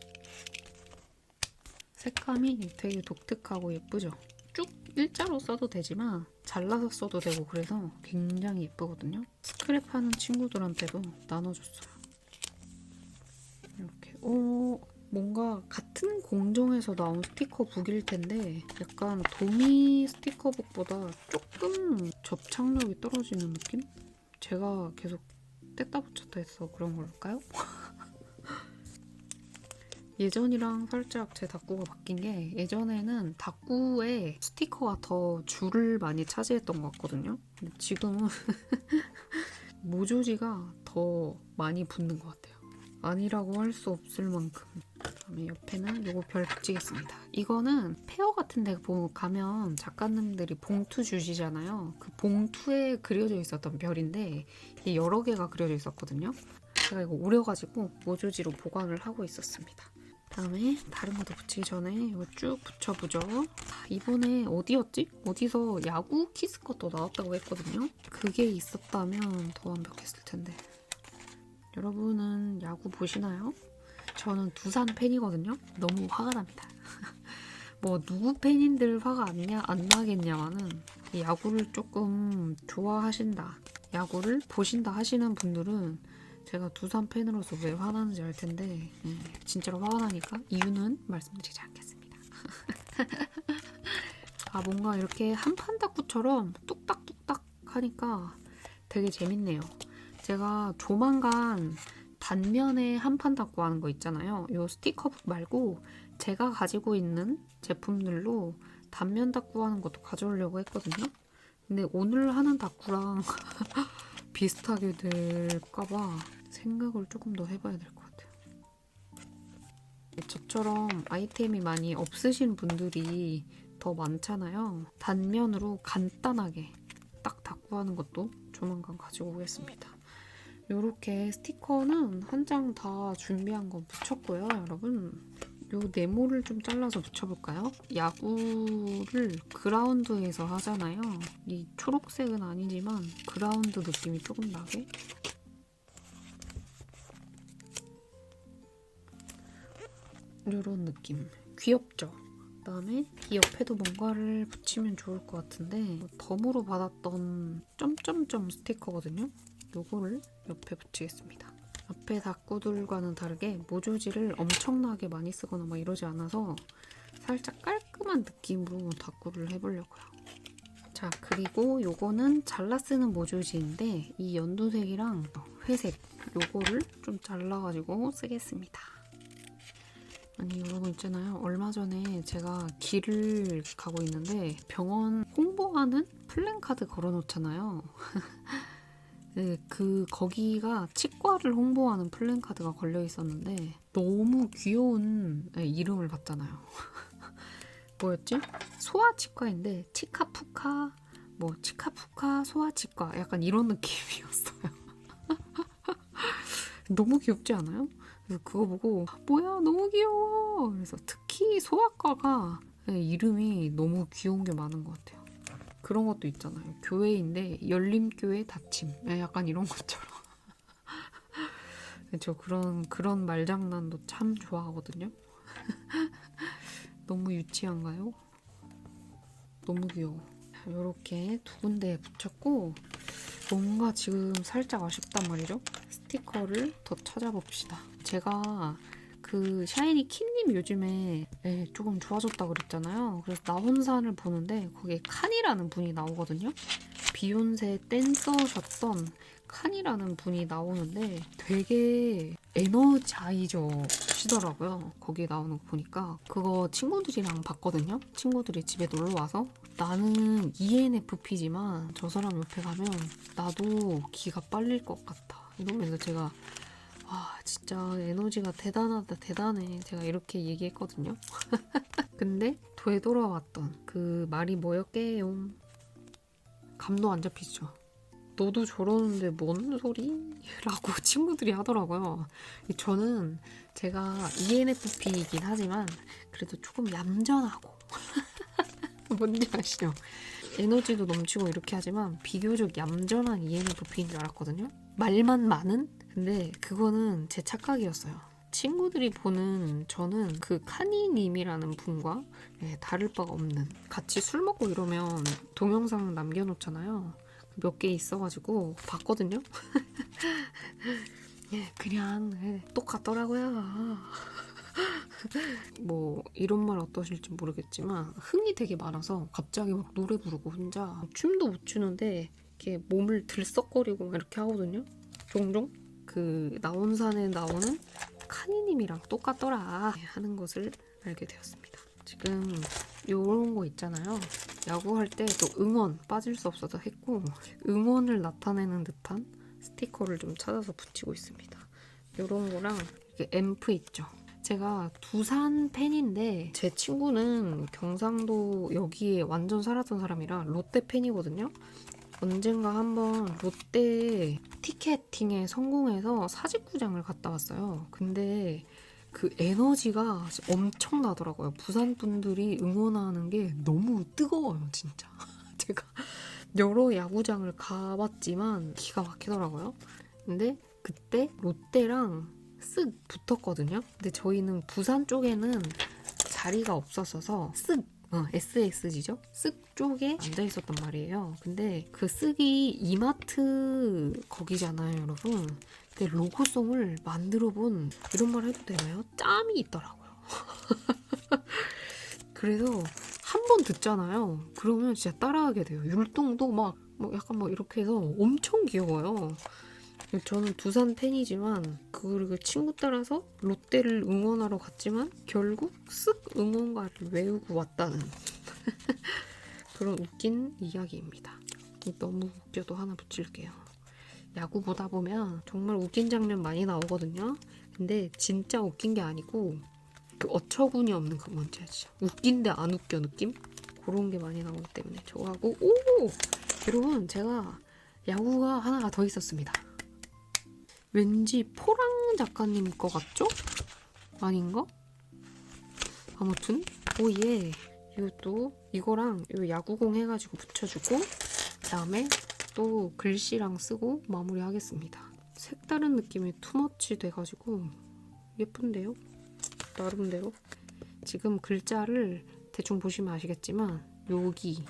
S2: 색감이 되게 독특하고 예쁘죠? 쭉 일자로 써도 되지만 잘라서 써도 되고 그래서 굉장히 예쁘거든요. 스크랩하는 친구들한테도 나눠줬어요. 이렇게 뭔가 같은 공정에서 나온 스티커북일 텐데 약간 도미 스티커북보다 조금 접착력이 떨어지는 느낌? 제가 계속 뗐다 붙였다 해서 그런 걸까요? 예전이랑 살짝 제 다꾸가 바뀐 게 예전에는 다꾸에 스티커가 더 줄을 많이 차지했던 것 같거든요. 근데 지금은 모조지가 더 많이 붙는 것 같아요. 아니라고 할 수 없을 만큼. 그다음에 옆에는 요거 별 붙이겠습니다. 이거는 페어 같은 데 가면 작가님들이 봉투 주시잖아요. 그 봉투에 그려져 있었던 별인데 이게 여러 개가 그려져 있었거든요. 제가 이거 오려가지고 모조지로 보관을 하고 있었습니다. 그다음에 다른 것도 붙이기 전에 이거 쭉 붙여보죠. 이번에 어디였지? 어디서 야구 키스컷도 나왔다고 했거든요. 그게 있었다면 더 완벽했을 텐데. 여러분은 야구 보시나요? 저는 두산 팬이거든요. 너무 화가 납니다. 뭐 누구 팬인들 화가 안 나겠냐마는 야구를 조금 좋아하신다, 야구를 보신다 하시는 분들은 제가 두산 팬으로서 왜 화나는지 알 텐데 진짜로 화가 나니까 이유는 말씀드리지 않겠습니다. 뭔가 이렇게 한판 다꾸처럼 뚝딱뚝딱 하니까 되게 재밌네요. 제가 조만간 단면에 한판 다꾸 하는 거 있잖아요. 이 스티커북 말고 제가 가지고 있는 제품들로 단면 다꾸 하는 것도 가져오려고 했거든요. 근데 오늘 하는 다꾸랑 비슷하게 될까봐 생각을 조금 더 해봐야 될 것 같아요. 저처럼 아이템이 많이 없으신 분들이 더 많잖아요. 단면으로 간단하게 딱 다꾸하는 것도 조만간 가지고 오겠습니다. 이렇게 스티커는 한 장 다 준비한 거 붙였고요, 여러분. 요 네모를 좀 잘라서 붙여볼까요? 야구를 그라운드에서 하잖아요. 이 초록색은 아니지만 그라운드 느낌이 조금 나게. 이런 느낌. 귀엽죠? 그다음에 이 옆에도 뭔가를 붙이면 좋을 것 같은데 덤으로 받았던 점점점 스티커거든요. 요거를 옆에 붙이겠습니다. 앞에 다꾸들과는 다르게 모조지를 엄청나게 많이 쓰거나 막 이러지 않아서 살짝 깔끔한 느낌으로 다꾸를 해보려고요. 자, 그리고 요거는 잘라 쓰는 모조지인데 이 연두색이랑 회색 요거를 좀 잘라가지고 쓰겠습니다. 아니 여러분 있잖아요. 얼마 전에 제가 길을 가고 있는데 병원 홍보하는 플랜카드 걸어놓잖아요. 네, 거기가 치과를 홍보하는 플랜카드가 걸려 있었는데 너무 귀여운 이름을 봤잖아요. 뭐였지? 소아치과인데 치카푸카 뭐 치카푸카 소아치과 약간 이런 느낌이었어요. 너무 귀엽지 않아요? 그래서 그거 보고 뭐야 너무 귀여워. 그래서 특히 소아과가 이름이 너무 귀여운 게 많은 것 같아요. 그런 것도 있잖아요. 교회인데 열림교회 닫힘 약간 이런 것처럼 저 그런 말장난도 참 좋아하거든요. 너무 유치한가요? 너무 귀여워. 이렇게 두 군데에 붙였고 뭔가 지금 살짝 아쉽단 말이죠. 스티커를 더 찾아봅시다. 제가 그 샤이니 킴님 요즘에 조금 좋아졌다 그랬잖아요. 그래서 나혼산을 보는데 거기에 칸이라는 분이 나오거든요. 비욘세 댄서셨던 칸이라는 분이 나오는데 되게 에너자이저시더라고요. 거기에 나오는 거 보니까 그거 친구들이랑 봤거든요. 친구들이 집에 놀러 와서 나는 ENFP지만 저 사람 옆에 가면 나도 기가 빨릴 것 같아 이러면서 제가 진짜 에너지가 대단하다 대단해 제가 이렇게 얘기했거든요. 근데 되돌아왔던 그 말이 뭐였게요? 감도 안 잡히죠. 너도 저러는데 뭔 소리? 라고 친구들이 하더라고요. 저는 제가 ENFP이긴 하지만 그래도 조금 얌전하고 뭔지 아시죠? 에너지도 넘치고 이렇게 하지만 비교적 얌전한 ENFP인 줄 알았거든요. 말만 많은? 근데 그거는 제 착각이었어요. 친구들이 보는 저는 그 카니님이라는 분과 다를 바가 없는 같이 술 먹고 이러면 동영상 남겨놓잖아요. 몇 개 있어가지고 봤거든요. 그냥 똑같더라고요. 뭐 이런 말 어떠실지 모르겠지만 흥이 되게 많아서 갑자기 막 노래 부르고 혼자 춤도 못 추는데 이렇게 몸을 들썩거리고 막 이렇게 하거든요. 종종 그 나온산에 나오는 카니님이랑 똑같더라 하는 것을 알게 되었습니다. 지금 요런 거 있잖아요. 야구할 때 또 응원 빠질 수 없어서 했고 응원을 나타내는 듯한 스티커를 좀 찾아서 붙이고 있습니다. 요런 거랑 이게 앰프 있죠. 제가 두산 팬인데 제 친구는 경상도 여기에 완전 살았던 사람이라 롯데 팬이거든요. 언젠가 한번 롯데 티켓팅에 성공해서 사직구장을 갔다 왔어요. 근데 그 에너지가 엄청 나더라고요. 부산 분들이 응원하는 게 너무 뜨거워요, 진짜. 제가 여러 야구장을 가봤지만 기가 막히더라고요. 근데 그때 롯데랑 쓱 붙었거든요. 근데 저희는 부산 쪽에는 자리가 없었어서 쓱 SSG죠? 쓱 쪽에 앉아 있었단 말이에요. 근데 그 쓱이 이마트 거기잖아요, 여러분. 근데 로고송을 만들어 본 이런 말 해도 되나요? 짬이 있더라고요. 그래서 한 번 듣잖아요. 그러면 진짜 따라하게 돼요. 율동도 막 약간 막 이렇게 해서 엄청 귀여워요. 저는 두산 팬이지만 그리고 친구 따라서 롯데를 응원하러 갔지만 결국 쓱 응원가를 외우고 왔다는 그런 웃긴 이야기입니다. 너무 웃겨도 하나 붙일게요. 야구 보다 보면 정말 웃긴 장면 많이 나오거든요. 근데 진짜 웃긴 게 아니고 그 어처구니 없는 그 뭔지 알죠? 웃긴데 안 웃겨 느낌? 그런 게 많이 나오기 때문에 좋아하고 여러분 제가 야구가 하나가 더 있었습니다. 왠지 포랑 작가님 거 같죠? 아닌가? 아무튼 오예 이것도 이거랑 이 야구공 해가지고 붙여주고 그다음에 또 글씨랑 쓰고 마무리하겠습니다. 색다른 느낌이 투머치 돼가지고 예쁜데요? 나름대로 지금 글자를 대충 보시면 아시겠지만 여기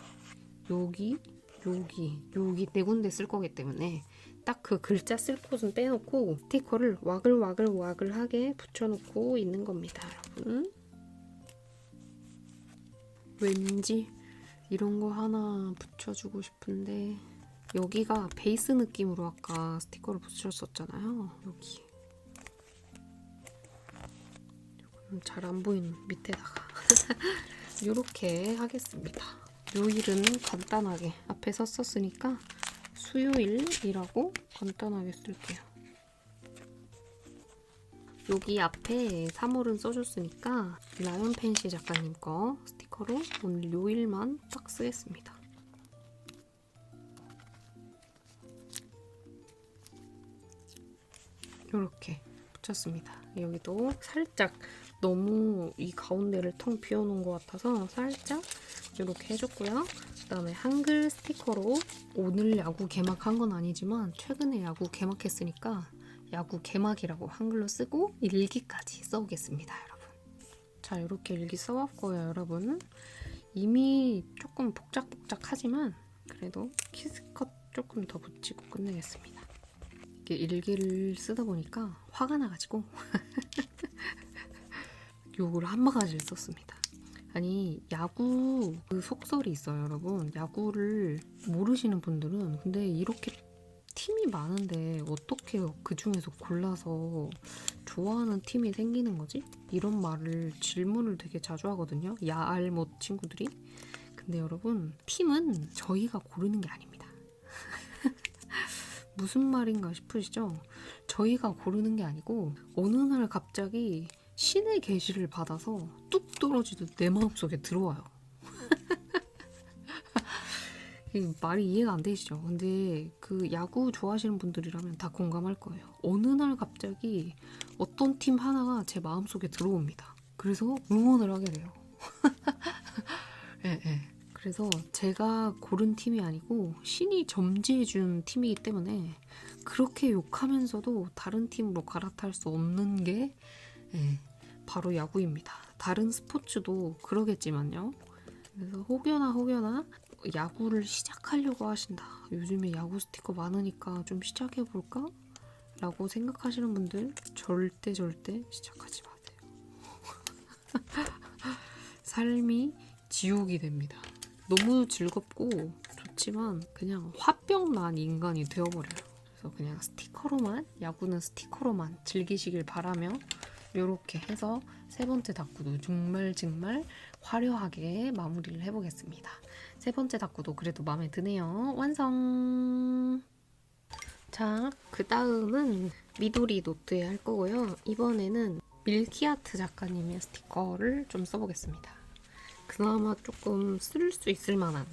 S2: 네 군데 쓸 거기 때문에 딱 그 글자 쓸 곳은 빼놓고 스티커를 와글와글하게 붙여놓고 있는 겁니다, 여러분. 왠지 이런 거 하나 붙여주고 싶은데 여기가 베이스 느낌으로 아까 스티커를 붙였었잖아요. 여기 잘 안 보이는 밑에다가 이렇게 하겠습니다. 요일은 간단하게 앞에 썼으니까 수요일이라고 간단하게 쓸게요. 여기 앞에 3월은 써줬으니까 라이언 펜시 작가님 거 스티커로 오늘 요일만 딱 쓰겠습니다. 이렇게 붙였습니다. 여기도 살짝 너무 이 가운데를 텅 비워놓은 것 같아서 살짝 이렇게 해줬고요. 그 다음에 한글 스티커로 오늘 야구 개막한 건 아니지만 최근에 야구 개막했으니까 야구 개막이라고 한글로 쓰고 일기까지 써오겠습니다, 여러분. 자, 이렇게 일기 써왔고요, 여러분. 이미 조금 복작복작하지만 그래도 키스컷 조금 더 붙이고 끝내겠습니다. 이게 일기를 쓰다 보니까 화가 나가지고 욕을 한 바가지를 썼습니다. 아니, 야구 그 속설이 있어요, 여러분. 야구를 모르시는 분들은 근데 이렇게 팀이 많은데 어떻게 그 중에서 골라서 좋아하는 팀이 생기는 거지? 이런 말을 질문을 되게 자주 하거든요. 야알못 친구들이. 근데 여러분, 팀은 저희가 고르는 게 아닙니다. 무슨 말인가 싶으시죠? 저희가 고르는 게 아니고 어느 날 갑자기 신의 계시를 받아서 뚝 떨어지듯 내 마음속에 들어와요. 말이 이해가 안 되시죠? 근데 그 야구 좋아하시는 분들이라면 다 공감할 거예요. 어느 날 갑자기 어떤 팀 하나가 제 마음속에 들어옵니다. 그래서 응원을 하게 돼요. 네, 네. 그래서 제가 고른 팀이 아니고 신이 점지해준 팀이기 때문에 그렇게 욕하면서도 다른 팀으로 갈아탈 수 없는 게 바로 야구입니다. 다른 스포츠도 그러겠지만요. 그래서 혹여나 야구를 시작하려고 하신다. 요즘에 야구 스티커 많으니까 좀 시작해볼까? 라고 생각하시는 분들 절대 시작하지 마세요. 삶이 지옥이 됩니다. 너무 즐겁고 좋지만 그냥 화병 난 인간이 되어버려요. 그래서 그냥 스티커로만, 야구는 스티커로만 즐기시길 바라며 이렇게 해서 세 번째 다꾸도 정말 화려하게 마무리를 해보겠습니다. 세 번째 다꾸도 그래도 마음에 드네요. 완성! 자, 그 다음은 미도리 노트에 할 거고요. 이번에는 밀키아트 작가님의 스티커를 좀 써보겠습니다. 그나마 조금 쓸 수 있을 만한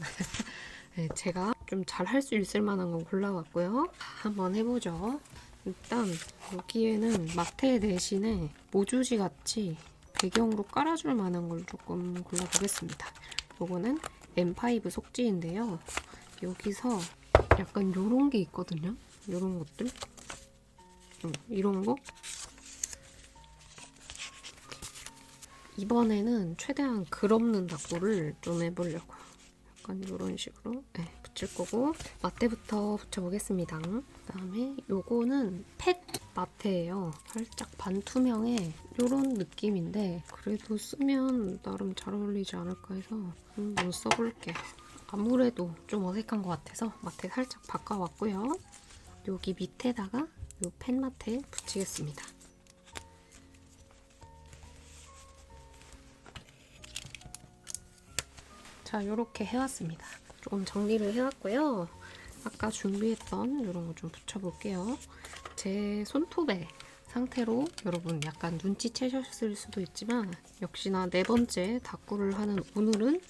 S2: 네, 제가 좀 잘 할 수 있을 만한 거 골라봤고요. 한번 해보죠. 일단 여기에는 마테 대신에 모주지 같이 배경으로 깔아줄 만한 걸 조금 골라보겠습니다. 요거는 M5 속지인데요. 여기서 약간 요런 게 있거든요. 요런 것들. 이런 거. 이번에는 최대한 글 없는 다꾸를 좀 해보려고요. 약간 이런 식으로 붙일 거고 마테부터 붙여보겠습니다. 그다음에 요거는 펫 마테예요. 살짝 반투명의 이런 느낌인데 그래도 쓰면 나름 잘 어울리지 않을까 해서 한번 써볼게요. 아무래도 좀 어색한 것 같아서 마테 살짝 바꿔왔고요. 여기 밑에다가 요 펜 마테 붙이겠습니다. 자, 요렇게 해왔습니다. 조금 정리를 해왔고요. 아까 준비했던 이런 거 좀 붙여볼게요. 제 손톱의 상태로 여러분 약간 눈치채셨을 수도 있지만 역시나 네 번째 다꾸를 하는 오늘은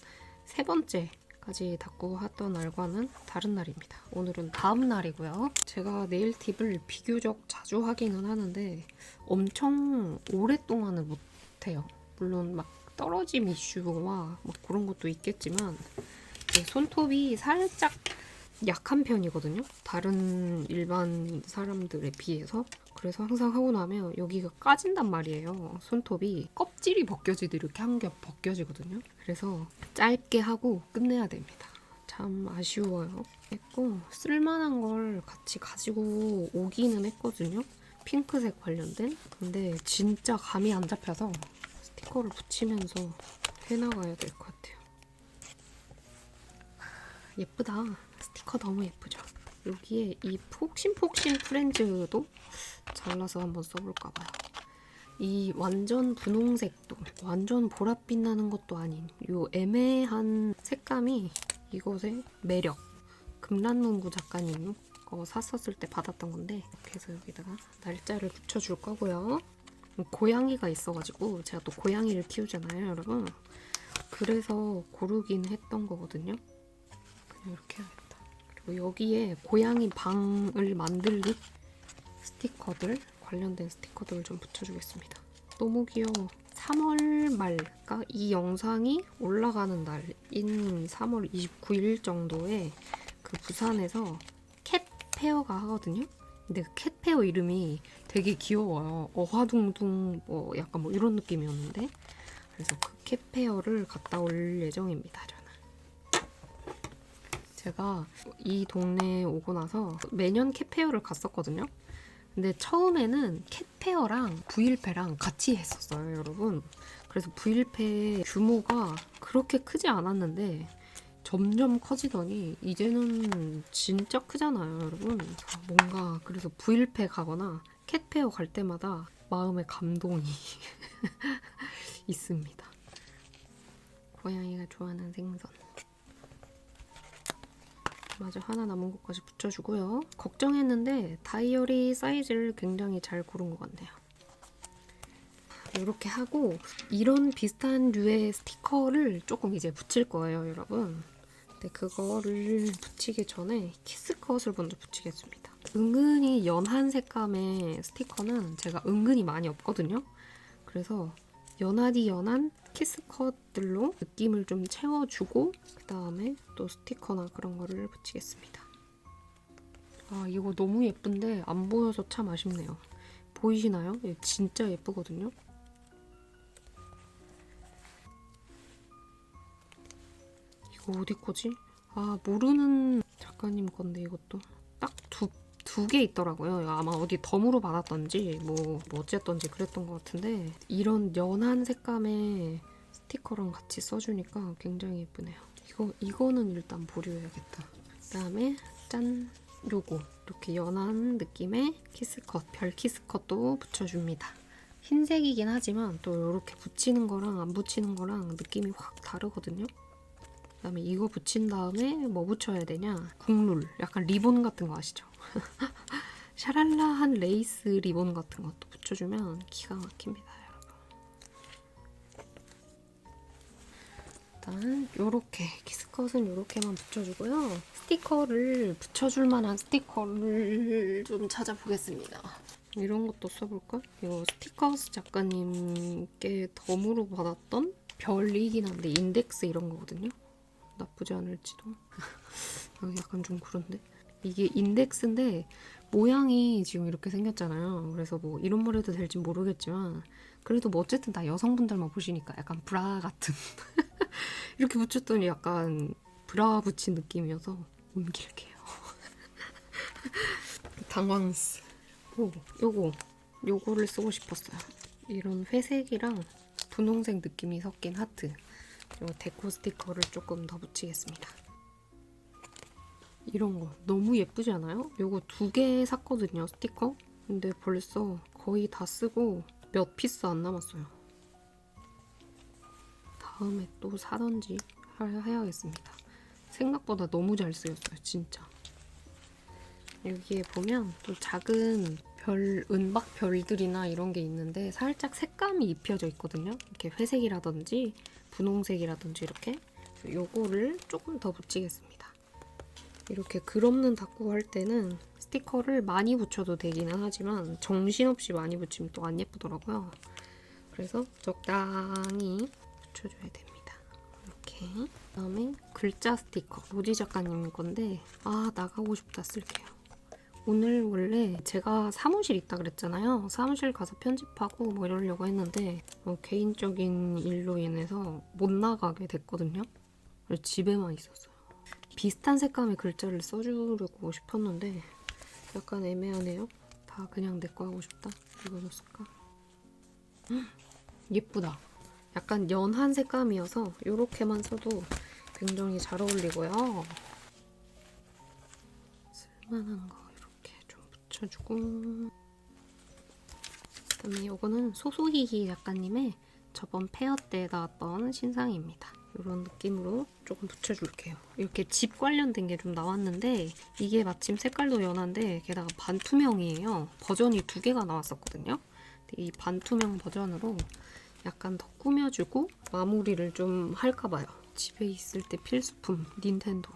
S2: 세 번째까지 다꾸 하던 날과는 다른 날입니다. 오늘은 다음 날이고요. 제가 네일팁을 비교적 자주 하기는 하는데 엄청 오랫동안은 못해요. 물론 막 떨어짐 이슈와 뭐 그런 것도 있겠지만 손톱이 살짝 약한 편이거든요. 다른 일반 사람들에 비해서. 그래서 항상 하고 나면 여기가 까진단 말이에요. 손톱이 껍질이 벗겨지듯 이렇게 한 겹 벗겨지거든요. 그래서 짧게 하고 끝내야 됩니다. 참 아쉬워요. 했고 쓸만한 걸 같이 가지고 오기는 했거든요. 핑크색 관련된. 근데 진짜 감이 안 잡혀서 스티커를 붙이면서 해나가야 될 것 같아요. 예쁘다. 스티커 너무 예쁘죠? 여기에 이 폭신폭신 프렌즈도 잘라서 한번 써볼까봐요. 이 완전 분홍색도 완전 보랏빛 나는 것도 아닌 이 애매한 색감이 이것의 매력. 금란문구 작가님 거 샀었을 때 받았던 건데 이렇게 해서 여기다가 날짜를 붙여줄 거고요. 고양이가 있어가지고 제가 또 고양이를 키우잖아요, 여러분. 그래서 고르긴 했던 거거든요. 그냥 이렇게 해야겠다. 그리고 여기에 고양이 방을 만들듯 스티커들, 관련된 스티커들을 좀 붙여주겠습니다. 너무 귀여워. 3월 말, 그러니까 이 영상이 올라가는 날인 3월 29일 정도에 그 부산에서 캣 페어가 하거든요. 근데 그 캣페어 이름이 되게 귀여워요. 어화둥둥 뭐 약간 뭐 이런 느낌이었는데, 그래서 그 캣페어를 갔다 올 예정입니다. 저는. 제가 이 동네에 오고 나서 매년 캣페어를 갔었거든요. 근데 처음에는 캣페어랑 부일패랑 같이 했었어요, 여러분. 그래서 부일패 규모가 그렇게 크지 않았는데 점점 커지더니 이제는 진짜 크잖아요, 여러분. 뭔가 그래서 부일패 가거나 캣페어 갈 때마다 마음의 감동이 있습니다. 고양이가 좋아하는 생선. 마저 하나 남은 것까지 붙여주고요. 걱정했는데 다이어리 사이즈를 굉장히 잘 고른 것 같네요. 이렇게 하고 이런 비슷한 류의 스티커를 조금 이제 붙일 거예요, 여러분. 근데 그거를 붙이기 전에 키스컷을 먼저 붙이겠습니다. 은근히 연한 색감의 스티커는 제가 은근히 많이 없거든요. 그래서 연하디 연한 키스컷들로 느낌을 좀 채워주고 그 다음에 또 스티커나 그런 거를 붙이겠습니다. 아, 이거 너무 예쁜데 안 보여서 참 아쉽네요. 보이시나요? 진짜 예쁘거든요. 이거 어디 거지? 아, 모르는 작가님 건데 이것도 딱 두 개 있더라고요. 아마 어디 덤으로 받았던지 뭐 어쨌던지 그랬던 것 같은데 이런 연한 색감의 스티커랑 같이 써주니까 굉장히 예쁘네요. 이거는 일단 보류해야겠다. 그다음에 짠! 요거 이렇게 연한 느낌의 키스컷, 별 키스컷도 붙여줍니다. 흰색이긴 하지만 또 이렇게 붙이는 거랑 안 붙이는 거랑 느낌이 확 다르거든요. 그다음에 이거 붙인 다음에 뭐 붙여야 되냐? 국룰, 약간 리본 같은 거 아시죠? 샤랄라한 레이스 리본 같은 것도 붙여주면 기가 막힙니다, 여러분. 일단 요렇게 키스컷은 요렇게만 붙여주고요. 스티커를 붙여줄 만한 스티커를 좀 찾아보겠습니다. 이런 것도 써볼까? 이거 스티커스 작가님께 덤으로 받았던 별이긴 한데 인덱스 이런 거거든요. 나쁘지 않을지도. 약간 좀 그런데. 이게 인덱스인데 모양이 지금 이렇게 생겼잖아요. 그래서 뭐 이런 말 해도 될지 모르겠지만 그래도 뭐 어쨌든 다 여성분들만 보시니까 약간 브라 같은 이렇게 붙였더니 약간 브라 붙인 느낌이어서 옮길게요. 당황스. 오, 요거를 쓰고 싶었어요. 이런 회색이랑 분홍색 느낌이 섞인 하트. 요 데코 스티커를 조금 더 붙이겠습니다. 이런 거 너무 예쁘지 않아요? 요거 2개 샀거든요, 스티커. 근데 벌써 거의 다 쓰고 몇 피스 안 남았어요. 다음에 또 사던지 해야겠습니다. 생각보다 너무 잘 쓰였어요, 진짜. 여기에 보면 또 작은 별, 은박 별들이나 이런 게 있는데 살짝 색감이 입혀져 있거든요. 이렇게 회색이라든지 분홍색이라든지 이렇게. 요거를 조금 더 붙이겠습니다. 이렇게 글 없는 다꾸 할 때는 스티커를 많이 붙여도 되기는 하지만 정신없이 많이 붙이면 또 안 예쁘더라고요. 그래서 적당히 붙여줘야 됩니다. 이렇게. 그다음에 글자 스티커. 로지 작가님 건데 나가고 싶다 쓸게요. 오늘 원래 제가 사무실 있다 그랬잖아요. 사무실 가서 편집하고 뭐 이러려고 했는데 개인적인 일로 인해서 못 나가게 됐거든요. 그래서 집에만 있었어요. 비슷한 색감의 글자를 써주려고 싶었는데 약간 애매하네요. 다 그냥 내 거 하고 싶다. 이거 줬을까? 예쁘다. 약간 연한 색감이어서 이렇게만 써도 굉장히 잘 어울리고요. 쓸만한 거 이렇게 좀 붙여주고 그다음에 이거는 소소히히 작가님의 저번 페어 때 나왔던 신상입니다. 이런 느낌으로 조금 붙여줄게요. 이렇게 집 관련된 게 좀 나왔는데 이게 마침 색깔도 연한데 게다가 반투명이에요. 버전이 2개가 나왔었거든요. 근데 이 반투명 버전으로 약간 더 꾸며주고 마무리를 좀 할까봐요. 집에 있을 때 필수품 닌텐도.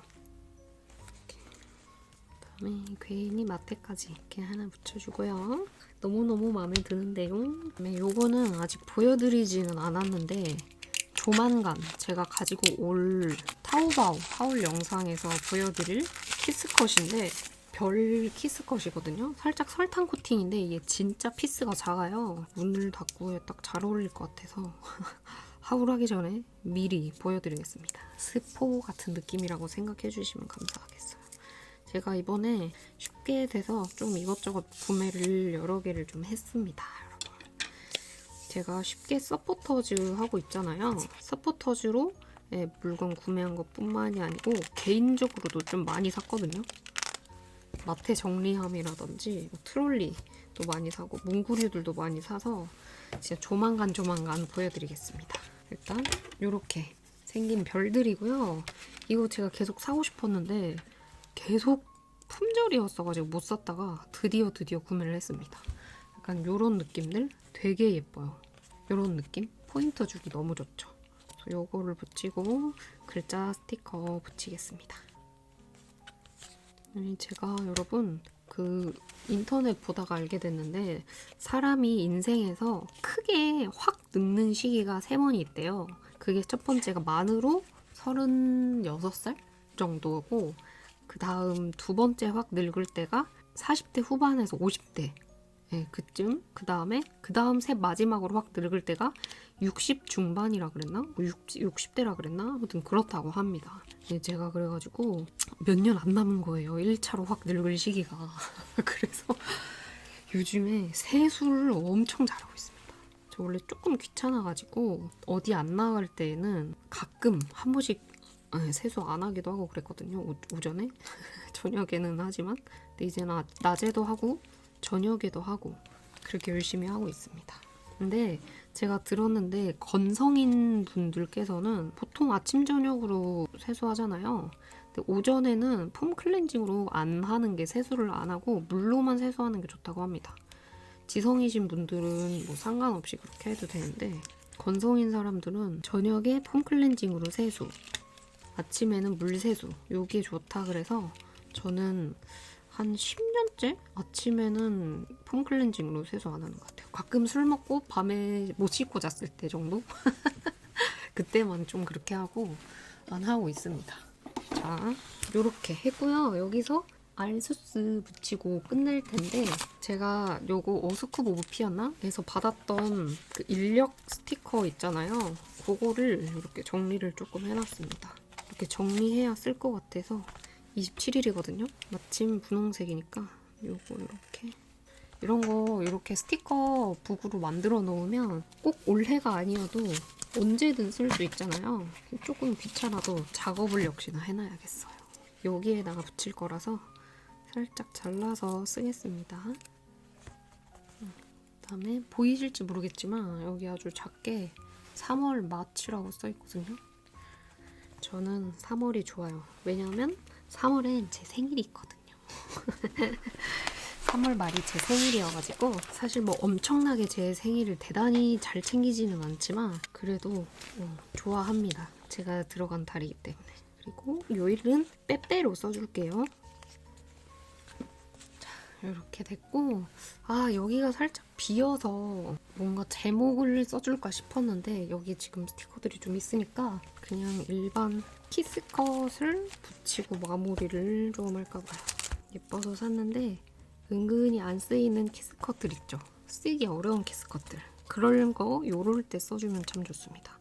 S2: 그다음에 괜히 마테까지 이렇게 하나 붙여주고요. 너무너무 마음에 드는데요. 그다음에 요거는 아직 보여드리지는 않았는데 조만간 제가 가지고 올 타오바오 하울 영상에서 보여드릴 키스컷인데 별 키스컷이거든요. 살짝 설탕 코팅인데 이게 진짜 피스가 작아요. 오늘 다꾸에 딱 잘 어울릴 것 같아서 하울하기 전에 미리 보여드리겠습니다. 스포 같은 느낌이라고 생각해 주시면 감사하겠어요. 제가 이번에 쉽게 돼서 좀 이것저것 구매를 여러 개를 좀 했습니다. 여러분. 제가 쉽게 서포터즈 하고 있잖아요. 서포터즈로 물건 구매한 것 뿐만이 아니고 개인적으로도 좀 많이 샀거든요. 마트 정리함이라든지 트롤리도 많이 사고 문구류들도 많이 사서 진짜 조만간 보여드리겠습니다. 일단 이렇게 생긴 별들이고요. 이거 제가 계속 사고 싶었는데 계속 품절이었어가지고 못 샀다가 드디어 구매를 했습니다. 약간 이런 느낌들 되게 예뻐요. 이런 느낌? 포인터 주기 너무 좋죠. 그래서 요거를 붙이고 글자 스티커 붙이겠습니다. 제가 여러분 인터넷 보다가 알게 됐는데 사람이 인생에서 크게 확 늙는 시기가 3번이 있대요. 그게 첫 번째가 만으로 36살 정도고 그 다음 두 번째 확 늙을 때가 40대 후반에서 50대 그쯤 그 다음 셋 마지막으로 확 늙을 때가 60 중반이라 그랬나? 60대라 그랬나? 아무튼 그렇다고 합니다. 제가 그래가지고 몇 년 안 남은 거예요. 1차로 확 늙을 시기가. 그래서 요즘에 세수를 엄청 잘하고 있습니다. 저 원래 조금 귀찮아가지고 어디 안 나갈 때에는 가끔 한 번씩 세수 안 하기도 하고 그랬거든요. 오전에? 저녁에는 하지만 근데 이제는 낮에도 하고 저녁에도 하고 그렇게 열심히 하고 있습니다. 근데 제가 들었는데 건성인 분들께서는 보통 아침 저녁으로 세수하잖아요. 근데 오전에는 폼 클렌징으로 안 하는 게 세수를 안 하고 물로만 세수하는 게 좋다고 합니다. 지성이신 분들은 뭐 상관없이 그렇게 해도 되는데 건성인 사람들은 저녁에 폼 클렌징으로 세수, 아침에는 물 세수 요게 좋다 그래서 저는 한 10년째 아침에는 폼 클렌징으로 세수 안 하는 것 같아요. 가끔 술 먹고 밤에 못 씻고 잤을 때 정도? 그때만 좀 그렇게 하고 안 하고 있습니다. 자, 요렇게 했고요. 여기서 알수스 붙이고 끝낼 텐데 제가 요거 어스쿠브 오피였나? 에서 받았던 그 인력 스티커 있잖아요. 그거를 이렇게 정리를 조금 해놨습니다. 이렇게 정리해야 쓸 것 같아서 27일이거든요. 마침 분홍색이니까 요거 이렇게 이런 거 이렇게 스티커 북으로 만들어 놓으면 꼭 올해가 아니어도 언제든 쓸 수 있잖아요. 조금 귀찮아도 작업을 역시나 해놔야겠어요. 여기에다가 붙일 거라서 살짝 잘라서 쓰겠습니다. 그다음에 보이실지 모르겠지만 여기 아주 작게 3월 마취라고 써있거든요. 저는 3월이 좋아요. 왜냐면 3월엔 제 생일이 있거든요. 3월 말이 제 생일이어가지고 사실 뭐 엄청나게 제 생일을 대단히 잘 챙기지는 않지만 그래도 좋아합니다. 제가 들어간 달이기 때문에. 그리고 요일은 빼빼로 써줄게요. 자, 이렇게 됐고 여기가 살짝 비어서 뭔가 제목을 써줄까 싶었는데 여기 지금 스티커들이 좀 있으니까 그냥 일반 키스컷을 붙이고 마무리를 좀 할까 봐요. 예뻐서 샀는데 은근히 안 쓰이는 키스컷들 있죠. 쓰기 어려운 키스컷들. 그런 거 요럴 때 써주면 참 좋습니다.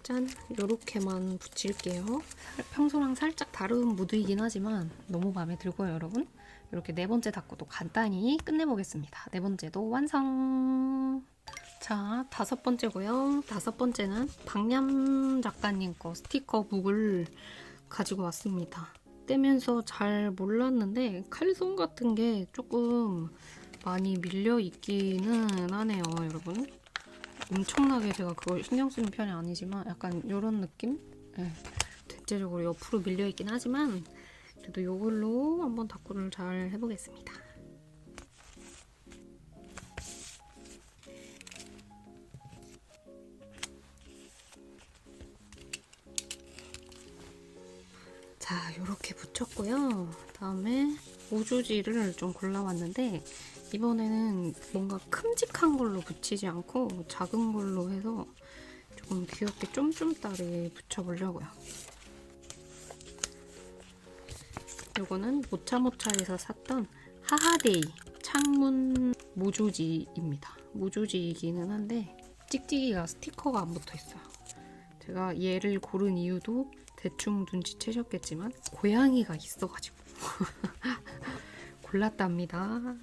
S2: 짠! 요렇게만 붙일게요. 평소랑 살짝 다른 무드이긴 하지만 너무 마음에 들고요, 여러분. 이렇게 네 번째 닦고도 간단히 끝내보겠습니다. 네 번째도 완성! 자, 다섯 번째고요. 다섯 번째는 박냠 작가님 거 스티커 북을 가지고 왔습니다. 떼면서 잘 몰랐는데 칼손 같은 게 조금 많이 밀려 있기는 하네요, 여러분. 엄청나게 제가 그걸 신경 쓰는 편이 아니지만 약간 이런 느낌? 네. 대체적으로 옆으로 밀려 있긴 하지만 그래도 이걸로 한번 닦고를 잘 해보겠습니다. 자, 이렇게 붙였고요. 다음에 우주지를 좀 골라왔는데 이번에는 뭔가 큼직한 걸로 붙이지 않고 작은 걸로 해서 조금 귀엽게 쫌쫌따리 붙여보려고요. 요거는 모차모차에서 샀던 하하데이 창문 모조지입니다. 모조지이기는 한데 찍찍이가 스티커가 안 붙어 있어요. 제가 얘를 고른 이유도 대충 눈치채셨겠지만 고양이가 있어가지고 골랐답니다.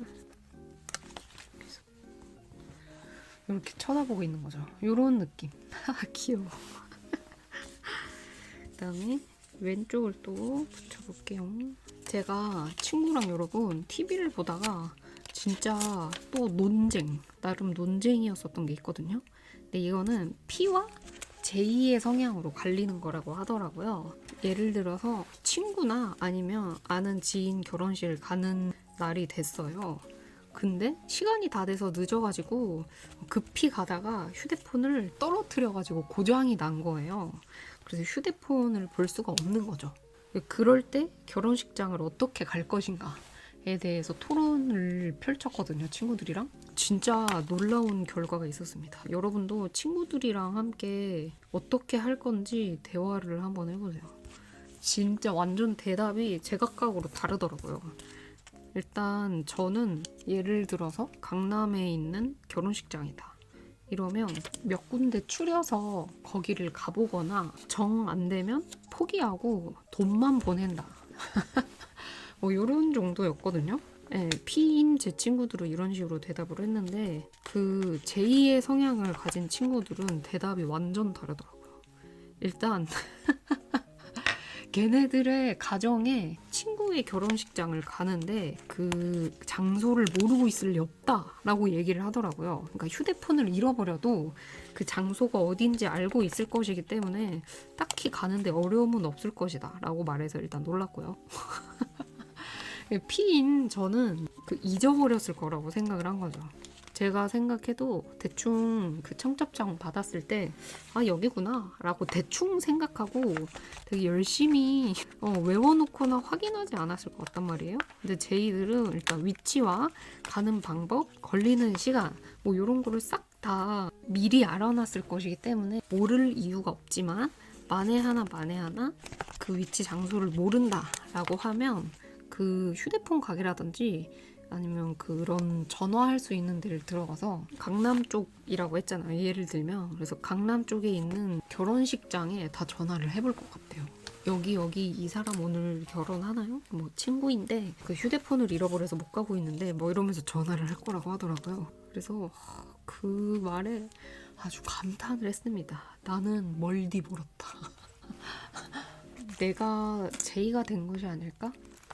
S2: 이렇게 쳐다보고 있는 거죠. 요런 느낌. 귀여워. 그다음에 왼쪽을 또 붙여볼게요. 제가 친구랑 여러분 TV를 보다가 진짜 또 나름 논쟁이었었던 게 있거든요. 근데 이거는 P와 J의 성향으로 갈리는 거라고 하더라고요. 예를 들어서 친구나 아니면 아는 지인 결혼식을 가는 날이 됐어요. 근데 시간이 다 돼서 늦어가지고 급히 가다가 휴대폰을 떨어뜨려가지고 고장이 난 거예요. 그래서 휴대폰을 볼 수가 없는 거죠. 그럴 때 결혼식장을 어떻게 갈 것인가에 대해서 토론을 펼쳤거든요, 친구들이랑. 진짜 놀라운 결과가 있었습니다. 여러분도 친구들이랑 함께 어떻게 할 건지 대화를 한번 해보세요. 진짜 완전 대답이 제각각으로 다르더라고요. 일단 저는 예를 들어서 강남에 있는 결혼식장이다. 이러면 몇 군데 추려서 거기를 가보거나 정 안 되면 포기하고 돈만 보낸다. 뭐 이런 정도였거든요. 네, P인 제 친구들은 이런 식으로 대답을 했는데 그 J의 성향을 가진 친구들은 대답이 완전 다르더라고요. 일단 걔네들의 가정에 친구의 결혼식장을 가는데 그 장소를 모르고 있을 리 없다라고 얘기를 하더라고요. 그러니까 휴대폰을 잃어버려도 그 장소가 어딘지 알고 있을 것이기 때문에 딱히 가는데 어려움은 없을 것이다 라고 말해서 일단 놀랐고요. P인 저는 잊어버렸을 거라고 생각을 한 거죠. 제가 생각해도 대충 그 청첩장 받았을 때 아 여기구나 라고 대충 생각하고 되게 열심히 외워놓거나 확인하지 않았을 것 같단 말이에요. 근데 제이들은 일단 위치와 가는 방법, 걸리는 시간 뭐 이런 거를 싹 다 미리 알아놨을 것이기 때문에 모를 이유가 없지만 만에 하나 그 위치 장소를 모른다라고 하면 그 휴대폰 가게라든지 아니면 그런 전화할 수 있는 데를 들어가서 강남 쪽이라고 했잖아요. 예를 들면 그래서 강남 쪽에 있는 결혼식장에 다 전화를 해볼 것 같아요. 여기 이 사람 오늘 결혼하나요? 뭐 친구인데 그 휴대폰을 잃어버려서 못 가고 있는데 뭐 이러면서 전화를 할 거라고 하더라고요. 그래서 그 말에 아주 감탄을 했습니다. 나는 멀디 멀었다. 내가 제이가 된 것이 아닐까?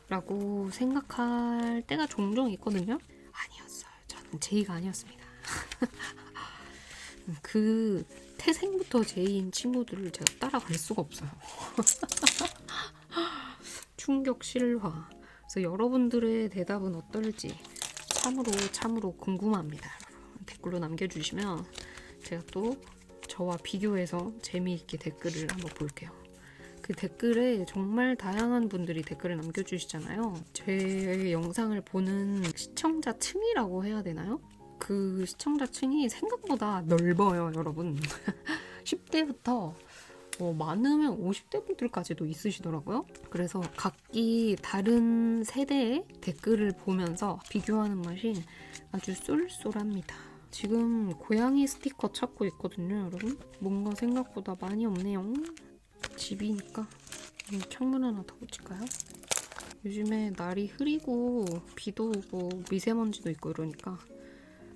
S2: 라고 생각할 때가 종종 있거든요. 아니었어요. 저는 제이가 아니었습니다. 그 태생부터 제이인 친구들을 제가 따라갈 수가 없어요. 충격 실화. 그래서 여러분들의 대답은 어떨지 참으로 궁금합니다. 댓글로 남겨주시면 제가 또 저와 비교해서 재미있게 댓글을 한번 볼게요. 그 댓글에 정말 다양한 분들이 댓글을 남겨주시잖아요. 제 영상을 보는 시청자 층이라고 해야 되나요? 그 시청자 층이 생각보다 넓어요, 여러분. 10대부터 많으면 50대 분들까지도 있으시더라고요. 그래서 각기 다른 세대의 댓글을 보면서 비교하는 맛이 아주 쏠쏠합니다. 지금 고양이 스티커 찾고 있거든요, 여러분. 뭔가 생각보다 많이 없네요. 집이니까 창문 하나 더 붙일까요? 요즘에 날이 흐리고 비도 오고 미세먼지도 있고 이러니까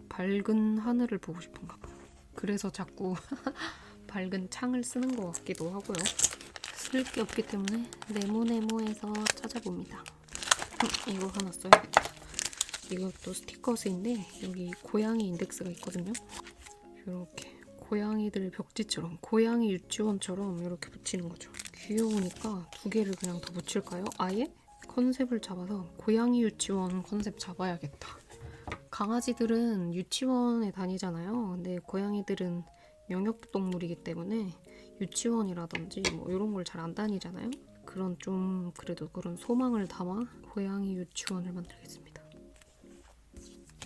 S2: 밝은 하늘을 보고 싶은가 봐요. 그래서 자꾸 밝은 창을 쓰는 것 같기도 하고요. 쓸 게 없기 때문에 네모네모에서 찾아봅니다. 이거 하나 써야겠다. 이것도 스티커스인데 여기 고양이 인덱스가 있거든요. 이렇게 고양이들 벽지처럼 고양이 유치원처럼 이렇게 붙이는 거죠. 귀여우니까 두 개를 그냥 더 붙일까요? 아예? 컨셉을 잡아서 고양이 유치원 컨셉 잡아야겠다. 강아지들은 유치원에 다니잖아요. 근데 고양이들은 영역동물이기 때문에 유치원이라든지 뭐 이런 걸 잘 안 다니잖아요. 그래도 그런 소망을 담아 고양이 유치원을 만들겠습니다.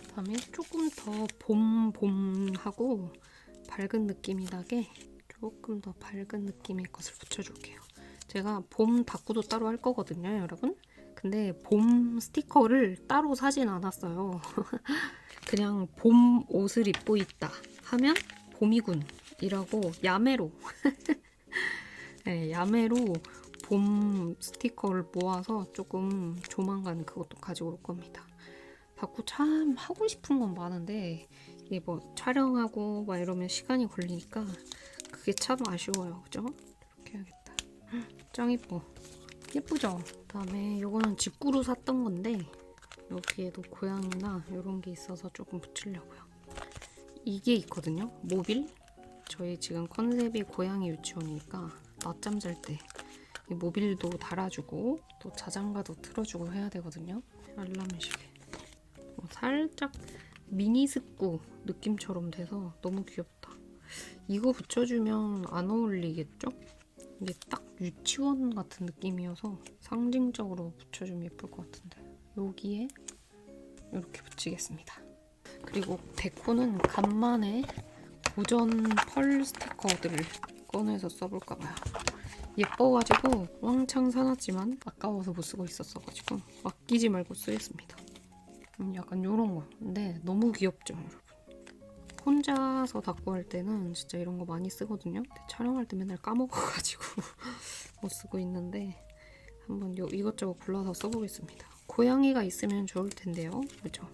S2: 그다음에 조금 더 봄하고 밝은 느낌이 나게 조금 더 밝은 느낌의 것을 붙여줄게요. 제가 봄 다꾸도 따로 할 거거든요, 여러분. 근데 봄 스티커를 따로 사진 않았어요. 그냥 봄 옷을 입고 있다 하면 봄이군이라고 야매로 네, 야매로 봄 스티커를 모아서 조금 조만간 그것도 가지고 올 겁니다. 자꾸 참 하고 싶은 건 많은데 이게 뭐 촬영하고 막 이러면 시간이 걸리니까 그게 참 아쉬워요. 그죠? 이렇게 해야겠다. 짱 이뻐. 예쁘죠? 그다음에 이거는 직구로 샀던 건데 여기에도 고양이나 이런 게 있어서 조금 붙이려고요. 이게 있거든요. 모빌. 저희 지금 컨셉이 고양이 유치원이니까 낮잠 잘 때 이 모빌도 달아주고 또 자장가도 틀어주고 해야 되거든요. 알람 시계. 살짝 미니 스쿠 느낌처럼 돼서 너무 귀엽다. 이거 붙여주면 안 어울리겠죠? 이게 딱 유치원 같은 느낌이어서 상징적으로 붙여주면 예쁠 것 같은데 여기에 이렇게 붙이겠습니다. 그리고 데코는 간만에 고전 펄 스티커들을 꺼내서 써볼까봐요. 예뻐가지고 왕창 사놨지만 아까워서 못 쓰고 있었어가지고 아끼지 말고 쓰겠습니다. 약간 요런 거. 근데 너무 귀엽죠, 여러분? 혼자서 닦고 할 때는 진짜 이런 거 많이 쓰거든요. 근데 촬영할 때 맨날 까먹어가지고 못 쓰고 있는데 한번 이것저것 골라서 써보겠습니다. 고양이가 있으면 좋을 텐데요. 그죠?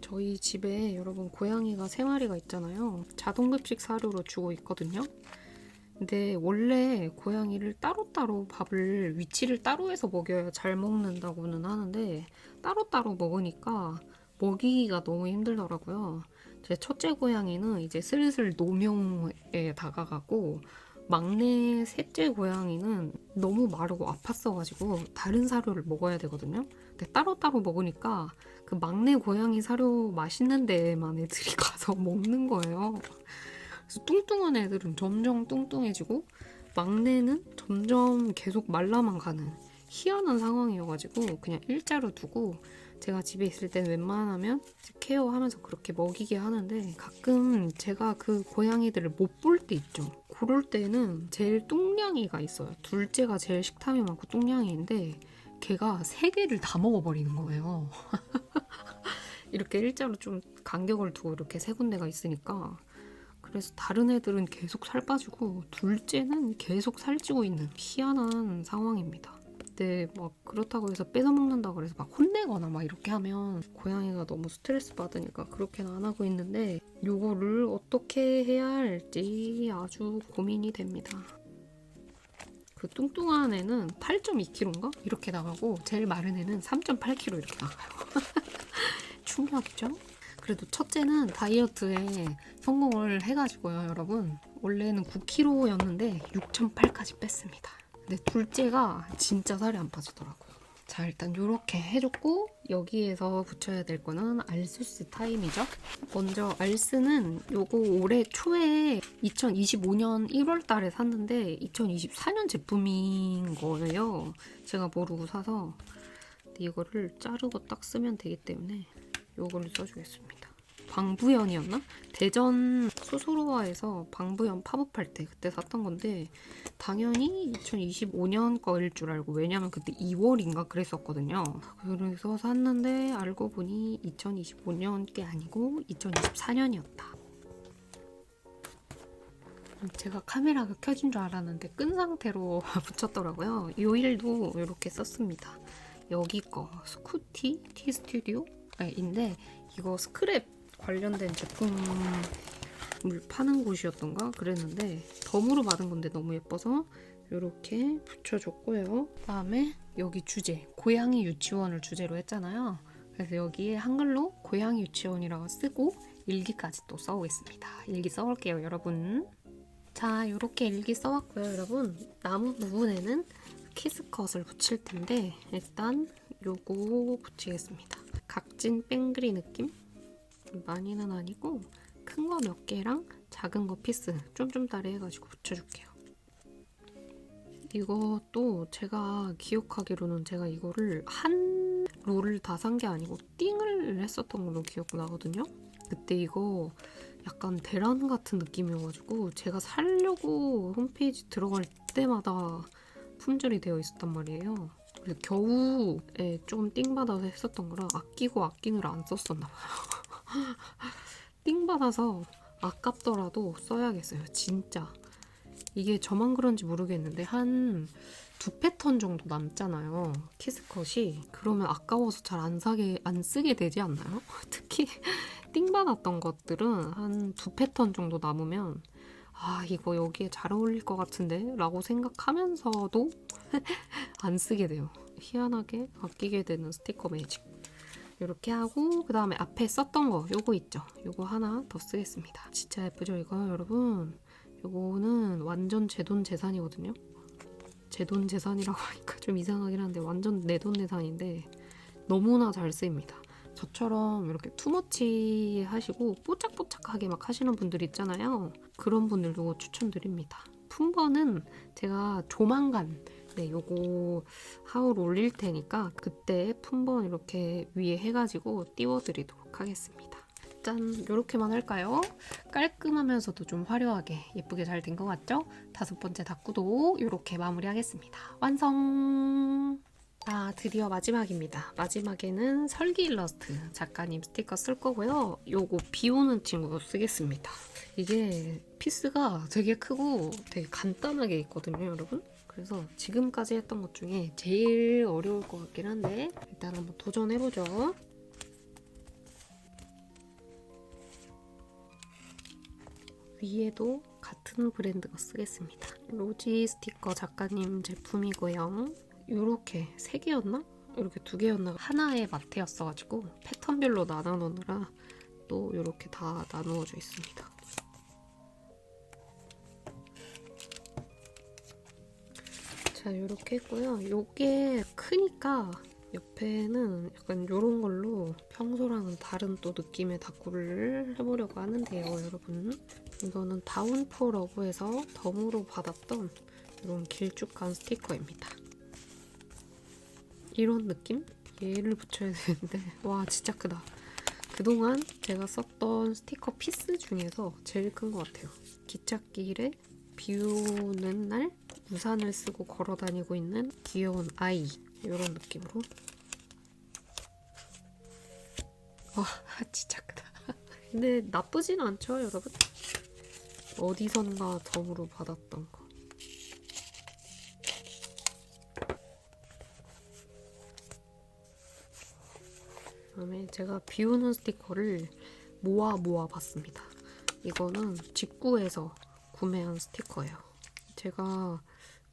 S2: 저희 집에 여러분 고양이가 3마리가 있잖아요. 자동급식 사료로 주고 있거든요. 근데 원래 고양이를 따로따로 밥을 위치를 따로 해서 먹여야 잘 먹는다고는 하는데 따로따로 먹으니까 먹이기가 너무 힘들더라고요. 제 첫째 고양이는 이제 슬슬 노명에 다가가고 막내 셋째 고양이는 너무 마르고 아팠어가지고 다른 사료를 먹어야 되거든요. 근데 따로따로 먹으니까 그 막내 고양이 사료 맛있는 데만 애들이 가서 먹는 거예요. 그래서 뚱뚱한 애들은 점점 뚱뚱해지고 막내는 점점 계속 말라만 가는 희한한 상황이어가지고 그냥 일자로 두고 제가 집에 있을 땐 웬만하면 케어하면서 그렇게 먹이게 하는데 가끔 제가 그 고양이들을 못 볼 때 있죠. 그럴 때는 제일 뚱냥이가 있어요. 둘째가 제일 식탐이 많고 뚱냥이인데 걔가 3개를 다 먹어버리는 거예요. 이렇게 일자로 좀 간격을 두고 이렇게 3군데가 있으니까 그래서 다른 애들은 계속 살 빠지고 둘째는 계속 살찌고 있는 희한한 상황입니다. 근데 막 그렇다고 해서 뺏어 먹는다고 그래서 막 혼내거나 막 이렇게 하면 고양이가 너무 스트레스 받으니까 그렇게는 안 하고 있는데 요거를 어떻게 해야 할지 아주 고민이 됩니다. 그 뚱뚱한 애는 8.2kg인가? 이렇게 나가고 제일 마른 애는 3.8kg 이렇게 나가요. 충격이죠? 그래도 첫째는 다이어트에 성공을 해가지고요, 여러분. 원래는 9kg였는데 6.8까지 뺐습니다. 근데 둘째가 진짜 살이 안 빠지더라고요. 자, 일단 이렇게 해줬고 여기에서 붙여야 될 거는 알수스 타임이죠. 먼저 알스는 요거 올해 초에 2025년 1월 달에 샀는데 2024년 제품인 거예요. 제가 모르고 사서. 근데 이거를 자르고 딱 쓰면 되기 때문에 요거를 써주겠습니다. 방부연이었나? 대전 수수로화에서 방부연 팝업할 때 그때 샀던 건데 당연히 2025년 거일 줄 알고 왜냐면 그때 2월인가 그랬었거든요. 그래서 샀는데 알고 보니 2025년 게 아니고 2024년이었다. 제가 카메라가 켜진 줄 알았는데 끈 상태로 붙였더라고요. 이 오일도 이렇게 썼습니다. 여기 거 스쿠티 티 스튜디오인데 이거 스크랩 관련된 제품을 파는 곳이었던가 그랬는데 덤으로 받은 건데 너무 예뻐서 이렇게 붙여줬고요. 그다음에 여기 주제 고양이 유치원을 주제로 했잖아요. 그래서 여기에 한글로 고양이 유치원이라고 쓰고 일기까지 또 써오겠습니다. 일기 써올게요, 여러분. 자, 이렇게 일기 써왔고요, 여러분. 남은 부분에는 키스컷을 붙일 텐데 일단 요거 붙이겠습니다. 각진 뺑그리 느낌? 많이는 아니고 큰 거 몇 개랑 작은 거 피스 좀 다리 해가지고 붙여줄게요. 이것도 제가 기억하기로는 제가 이거를 한 롤을 다 산 게 아니고 띵을 했었던 걸로 기억나거든요. 그때 이거 약간 대란 같은 느낌이어가지고 제가 사려고 홈페이지 들어갈 때마다 품절이 되어 있었단 말이에요. 그래서 겨우에 좀 띵받아서 했었던 거라 아끼고 아끼느라 안 썼었나 봐요. 띵받아서 아깝더라도 써야겠어요. 진짜. 이게 저만 그런지 모르겠는데 한 두 패턴 정도 남잖아요. 키스컷이. 그러면 아까워서 잘 안 쓰게 되지 않나요? 특히 띵받았던 것들은 한 두 패턴 정도 남으면 아 이거 여기에 잘 어울릴 것 같은데? 라고 생각하면서도 안 쓰게 돼요. 희한하게 아끼게 되는 스티커 매직. 이렇게 하고 그 다음에 앞에 썼던 거 요거 있죠? 요거 하나 더 쓰겠습니다. 진짜 예쁘죠 이거 여러분? 요거는 완전 제 돈 재산이거든요. 제 돈 재산이라고 하니까 좀 이상하긴 한데 완전 내 돈 재산인데 너무나 잘 쓰입니다. 저처럼 이렇게 투머치 하시고 뽀짝뽀짝하게 막 하시는 분들 있잖아요. 그런 분들도 추천드립니다. 품번은 제가 조만간 요거 하울 올릴 테니까 그때 품번 이렇게 위에 해가지고 띄워드리도록 하겠습니다. 짠! 이렇게만 할까요? 깔끔하면서도 좀 화려하게 예쁘게 잘 된 것 같죠? 5번째 다꾸도 이렇게 마무리하겠습니다. 완성! 아, 드디어 마지막입니다. 마지막에는 설기 일러스트 작가님 스티커 쓸 거고요. 요거 비 오는 친구 쓰겠습니다. 이게 피스가 되게 크고 되게 간단하게 있거든요, 여러분. 그래서 지금까지 했던 것 중에 제일 어려울 것 같긴 한데 일단 한번 도전해보죠. 위에도 같은 브랜드 거 쓰겠습니다. 로지 스티커 작가님 제품이고요. 이렇게 3개였나? 이렇게 2개였나? 하나의 마트였어가지고 패턴별로 나눠 놓느라 또 이렇게 다 나누어져 있습니다. 자, 이렇게 했고요. 이게 크니까 옆에는 약간 이런 걸로 평소랑은 다른 또 느낌의 다꾸를 해보려고 하는데요, 여러분. 이거는 다운 포 러브에서 덤으로 받았던 이런 길쭉한 스티커입니다. 이런 느낌? 얘를 붙여야 되는데 와 진짜 크다. 그동안 제가 썼던 스티커 피스 중에서 제일 큰 것 같아요. 기찻길에 비 오는 날 우산을 쓰고 걸어 다니고 있는 귀여운 아이 이런 느낌으로 와 진짜 크다. 근데 나쁘진 않죠 여러분? 어디선가 덤으로 받았던 거. 그다음에 제가 비 오는 스티커를 모아 봤습니다. 이거는 직구에서 구매한 스티커예요. 제가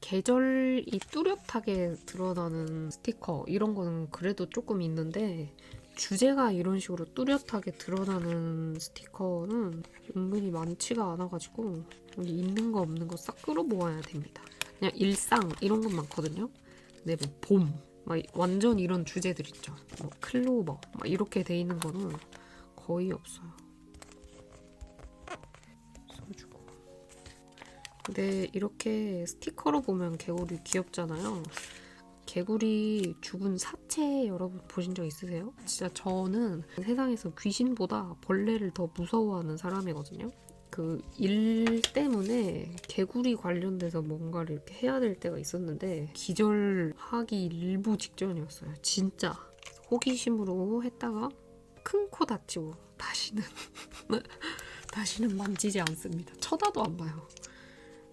S2: 계절이 뚜렷하게 드러나는 스티커 이런 거는 그래도 조금 있는데 주제가 이런 식으로 뚜렷하게 드러나는 스티커는 은근히 많지가 않아가지고 있는 거 없는 거 싹 끌어모아야 됩니다. 그냥 일상 이런 건 많거든요. 근데 뭐 봄, 막 완전 이런 주제들 있죠. 뭐 클로버 막 이렇게 돼 있는 거는 거의 없어요. 써주고. 근데 이렇게 스티커로 보면 개구리 귀엽잖아요. 개구리 죽은 사체 여러분 보신 적 있으세요? 진짜 저는 세상에서 귀신보다 벌레를 더 무서워하는 사람이거든요. 그 일 때문에 개구리 관련돼서 뭔가를 이렇게 해야 될 때가 있었는데 기절하기 일부 직전이었어요. 진짜 호기심으로 했다가 큰 코 다치고 다시는 만지지 않습니다. 쳐다도 안 봐요.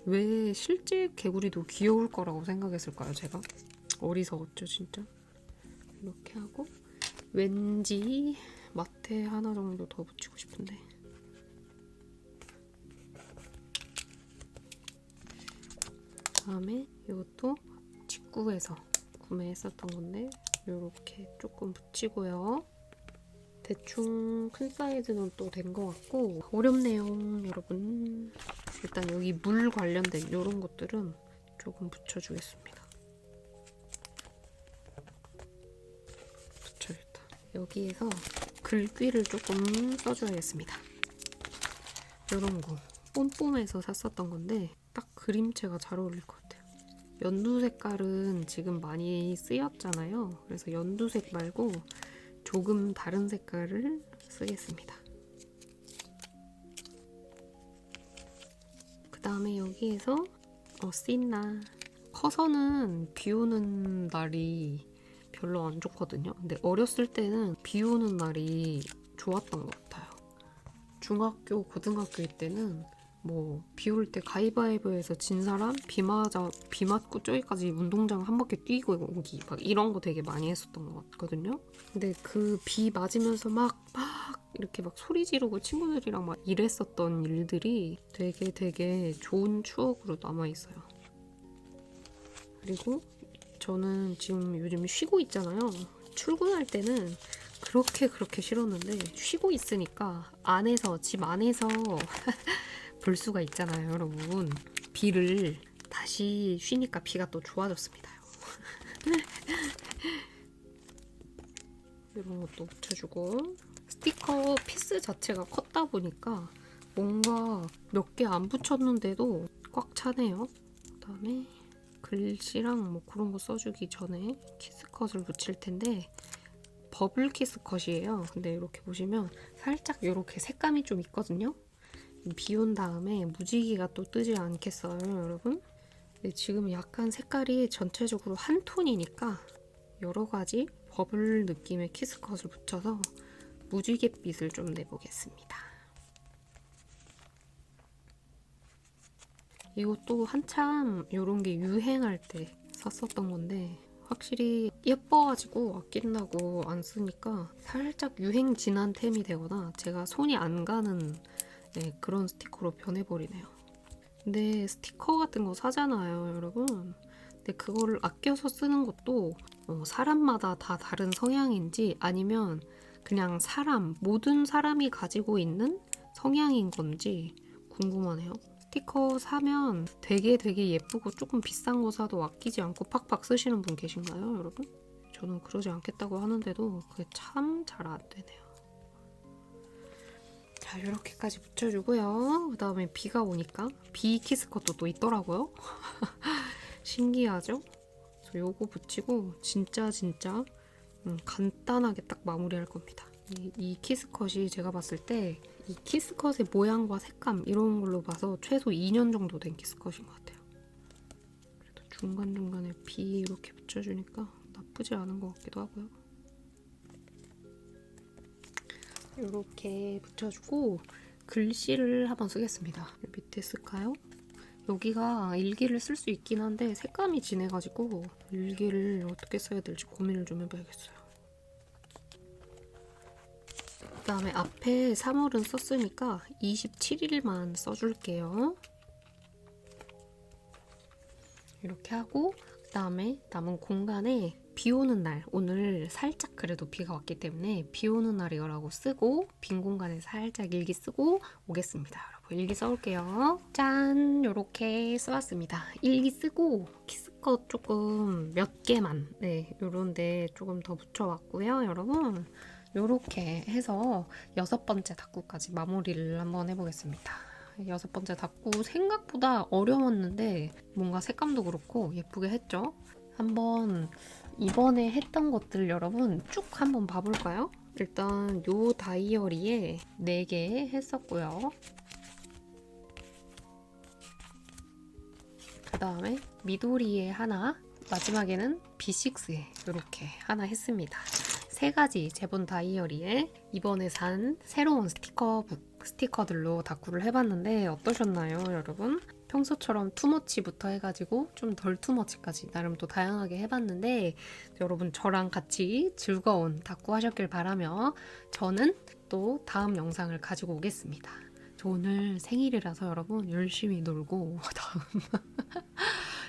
S2: 왜 실제 개구리도 귀여울 거라고 생각했을까요, 제가? 어리석었죠, 진짜. 이렇게 하고 왠지 마테 하나 정도 더 붙이고 싶은데 그다음에 이것도 직구에서 구매했었던 건데 이렇게 조금 붙이고요. 대충 큰 사이즈는 또 된 것 같고 어렵네요, 여러분. 일단 여기 물 관련된 이런 것들은 조금 붙여주겠습니다. 붙여야겠다. 여기에서 글귀를 조금 써줘야겠습니다. 이런 거 뽐뽐에서 샀었던 건데 딱 그림체가 잘 어울릴 것 같아요. 연두 색깔은 지금 많이 쓰였잖아요. 그래서 연두색 말고 조금 다른 색깔을 쓰겠습니다. 그 다음에 여기에서 씬나 커서는 비 오는 날이 별로 안 좋거든요. 근데 어렸을 때는 비 오는 날이 좋았던 것 같아요. 중학교, 고등학교 때는 뭐 비 올 때 가위바위보에서 진 사람 비 맞고 저기까지 운동장 한 바퀴 뛰고 오기 막 이런 거 되게 많이 했었던 것 같거든요. 근데 그 비 맞으면서 막 이렇게 막 소리 지르고 친구들이랑 막 이랬었던 일들이 되게 좋은 추억으로 남아 있어요. 그리고 저는 지금 요즘 쉬고 있잖아요. 출근할 때는 그렇게 싫었는데 쉬고 있으니까 집 안에서 볼 수가 있잖아요, 여러분. 비를 다시 쉬니까 비가 또 좋아졌습니다요. 이런 것도 붙여주고 스티커 피스 자체가 컸다 보니까 뭔가 몇 개 안 붙였는데도 꽉 차네요. 그다음에 글씨랑 뭐 그런 거 써주기 전에 키스컷을 붙일 텐데 버블 키스컷이에요. 근데 이렇게 보시면 살짝 이렇게 색감이 좀 있거든요. 비 온 다음에 무지개가 또 뜨지 않겠어요, 여러분? 근데 지금 약간 색깔이 전체적으로 한 톤이니까 여러 가지 버블 느낌의 키스컷을 붙여서 무지갯빛을 좀 내보겠습니다. 이것도 한참 이런 게 유행할 때 샀었던 건데 확실히 예뻐가지고 아낀다고 안 쓰니까 살짝 유행 지난 템이 되거나 제가 손이 안 가는 그런 스티커로 변해버리네요. 근데 스티커 같은 거 사잖아요, 여러분. 근데 그거를 아껴서 쓰는 것도 사람마다 다 다른 성향인지 아니면 그냥 모든 사람이 가지고 있는 성향인 건지 궁금하네요. 스티커 사면 되게 예쁘고 조금 비싼 거 사도 아끼지 않고 팍팍 쓰시는 분 계신가요, 여러분? 저는 그러지 않겠다고 하는데도 그게 참 잘 안 되네요. 자, 이렇게까지 붙여주고요. 그 다음에 비가 오니까 비 키스컷도 또 있더라고요. 신기하죠? 그래서 요거 붙이고 진짜 간단하게 딱 마무리할 겁니다. 이 키스컷이 제가 봤을 때 이 키스컷의 모양과 색감 이런 걸로 봐서 최소 2년 정도 된 키스컷인 것 같아요. 그래도 중간중간에 비 이렇게 붙여주니까 나쁘지 않은 것 같기도 하고요. 이렇게 붙여주고 글씨를 한번 쓰겠습니다. 밑에 쓸까요? 여기가 일기를 쓸 수 있긴 한데 색감이 진해가지고 일기를 어떻게 써야 될지 고민을 좀 해봐야겠어요. 그 다음에 앞에 3월은 썼으니까 27일만 써줄게요. 이렇게 하고 그 다음에 남은 공간에 비 오는 날, 오늘 살짝 그래도 비가 왔기 때문에 비 오는 날이라고 쓰고 빈 공간에 살짝 일기 쓰고 오겠습니다. 여러분 일기 써올게요. 짠! 요렇게 써왔습니다. 일기 쓰고 키스컷 조금 몇 개만 요런데 조금 더 붙여왔고요. 여러분 요렇게 해서 6번째 다꾸까지 마무리를 한번 해보겠습니다. 6번째 다꾸 생각보다 어려웠는데 뭔가 색감도 그렇고 예쁘게 했죠? 한번 이번에 했던 것들 여러분 쭉 한번 봐볼까요? 일단 요 다이어리에 4개 했었고요. 그 다음에 미도리에 하나, 마지막에는 B6에 이렇게 하나 했습니다. 3가지 제본 다이어리에 이번에 산 새로운 스티커들로 다꾸를 해봤는데 어떠셨나요, 여러분? 평소처럼 투머치부터 해가지고 좀 덜 투머치까지 나름 또 다양하게 해봤는데 여러분 저랑 같이 즐거운 다꾸 하셨길 바라며 저는 또 다음 영상을 가지고 오겠습니다. 저 오늘 생일이라서 여러분 열심히 놀고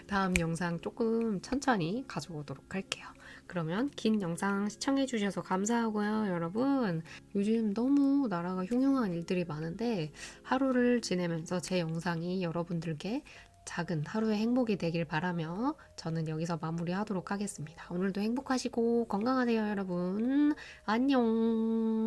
S2: 다음 영상 조금 천천히 가져오도록 할게요. 그러면 긴 영상 시청해주셔서 감사하고요, 여러분. 요즘 너무 나라가 흉흉한 일들이 많은데 하루를 지내면서 제 영상이 여러분들께 작은 하루의 행복이 되길 바라며 저는 여기서 마무리하도록 하겠습니다. 오늘도 행복하시고 건강하세요, 여러분. 안녕.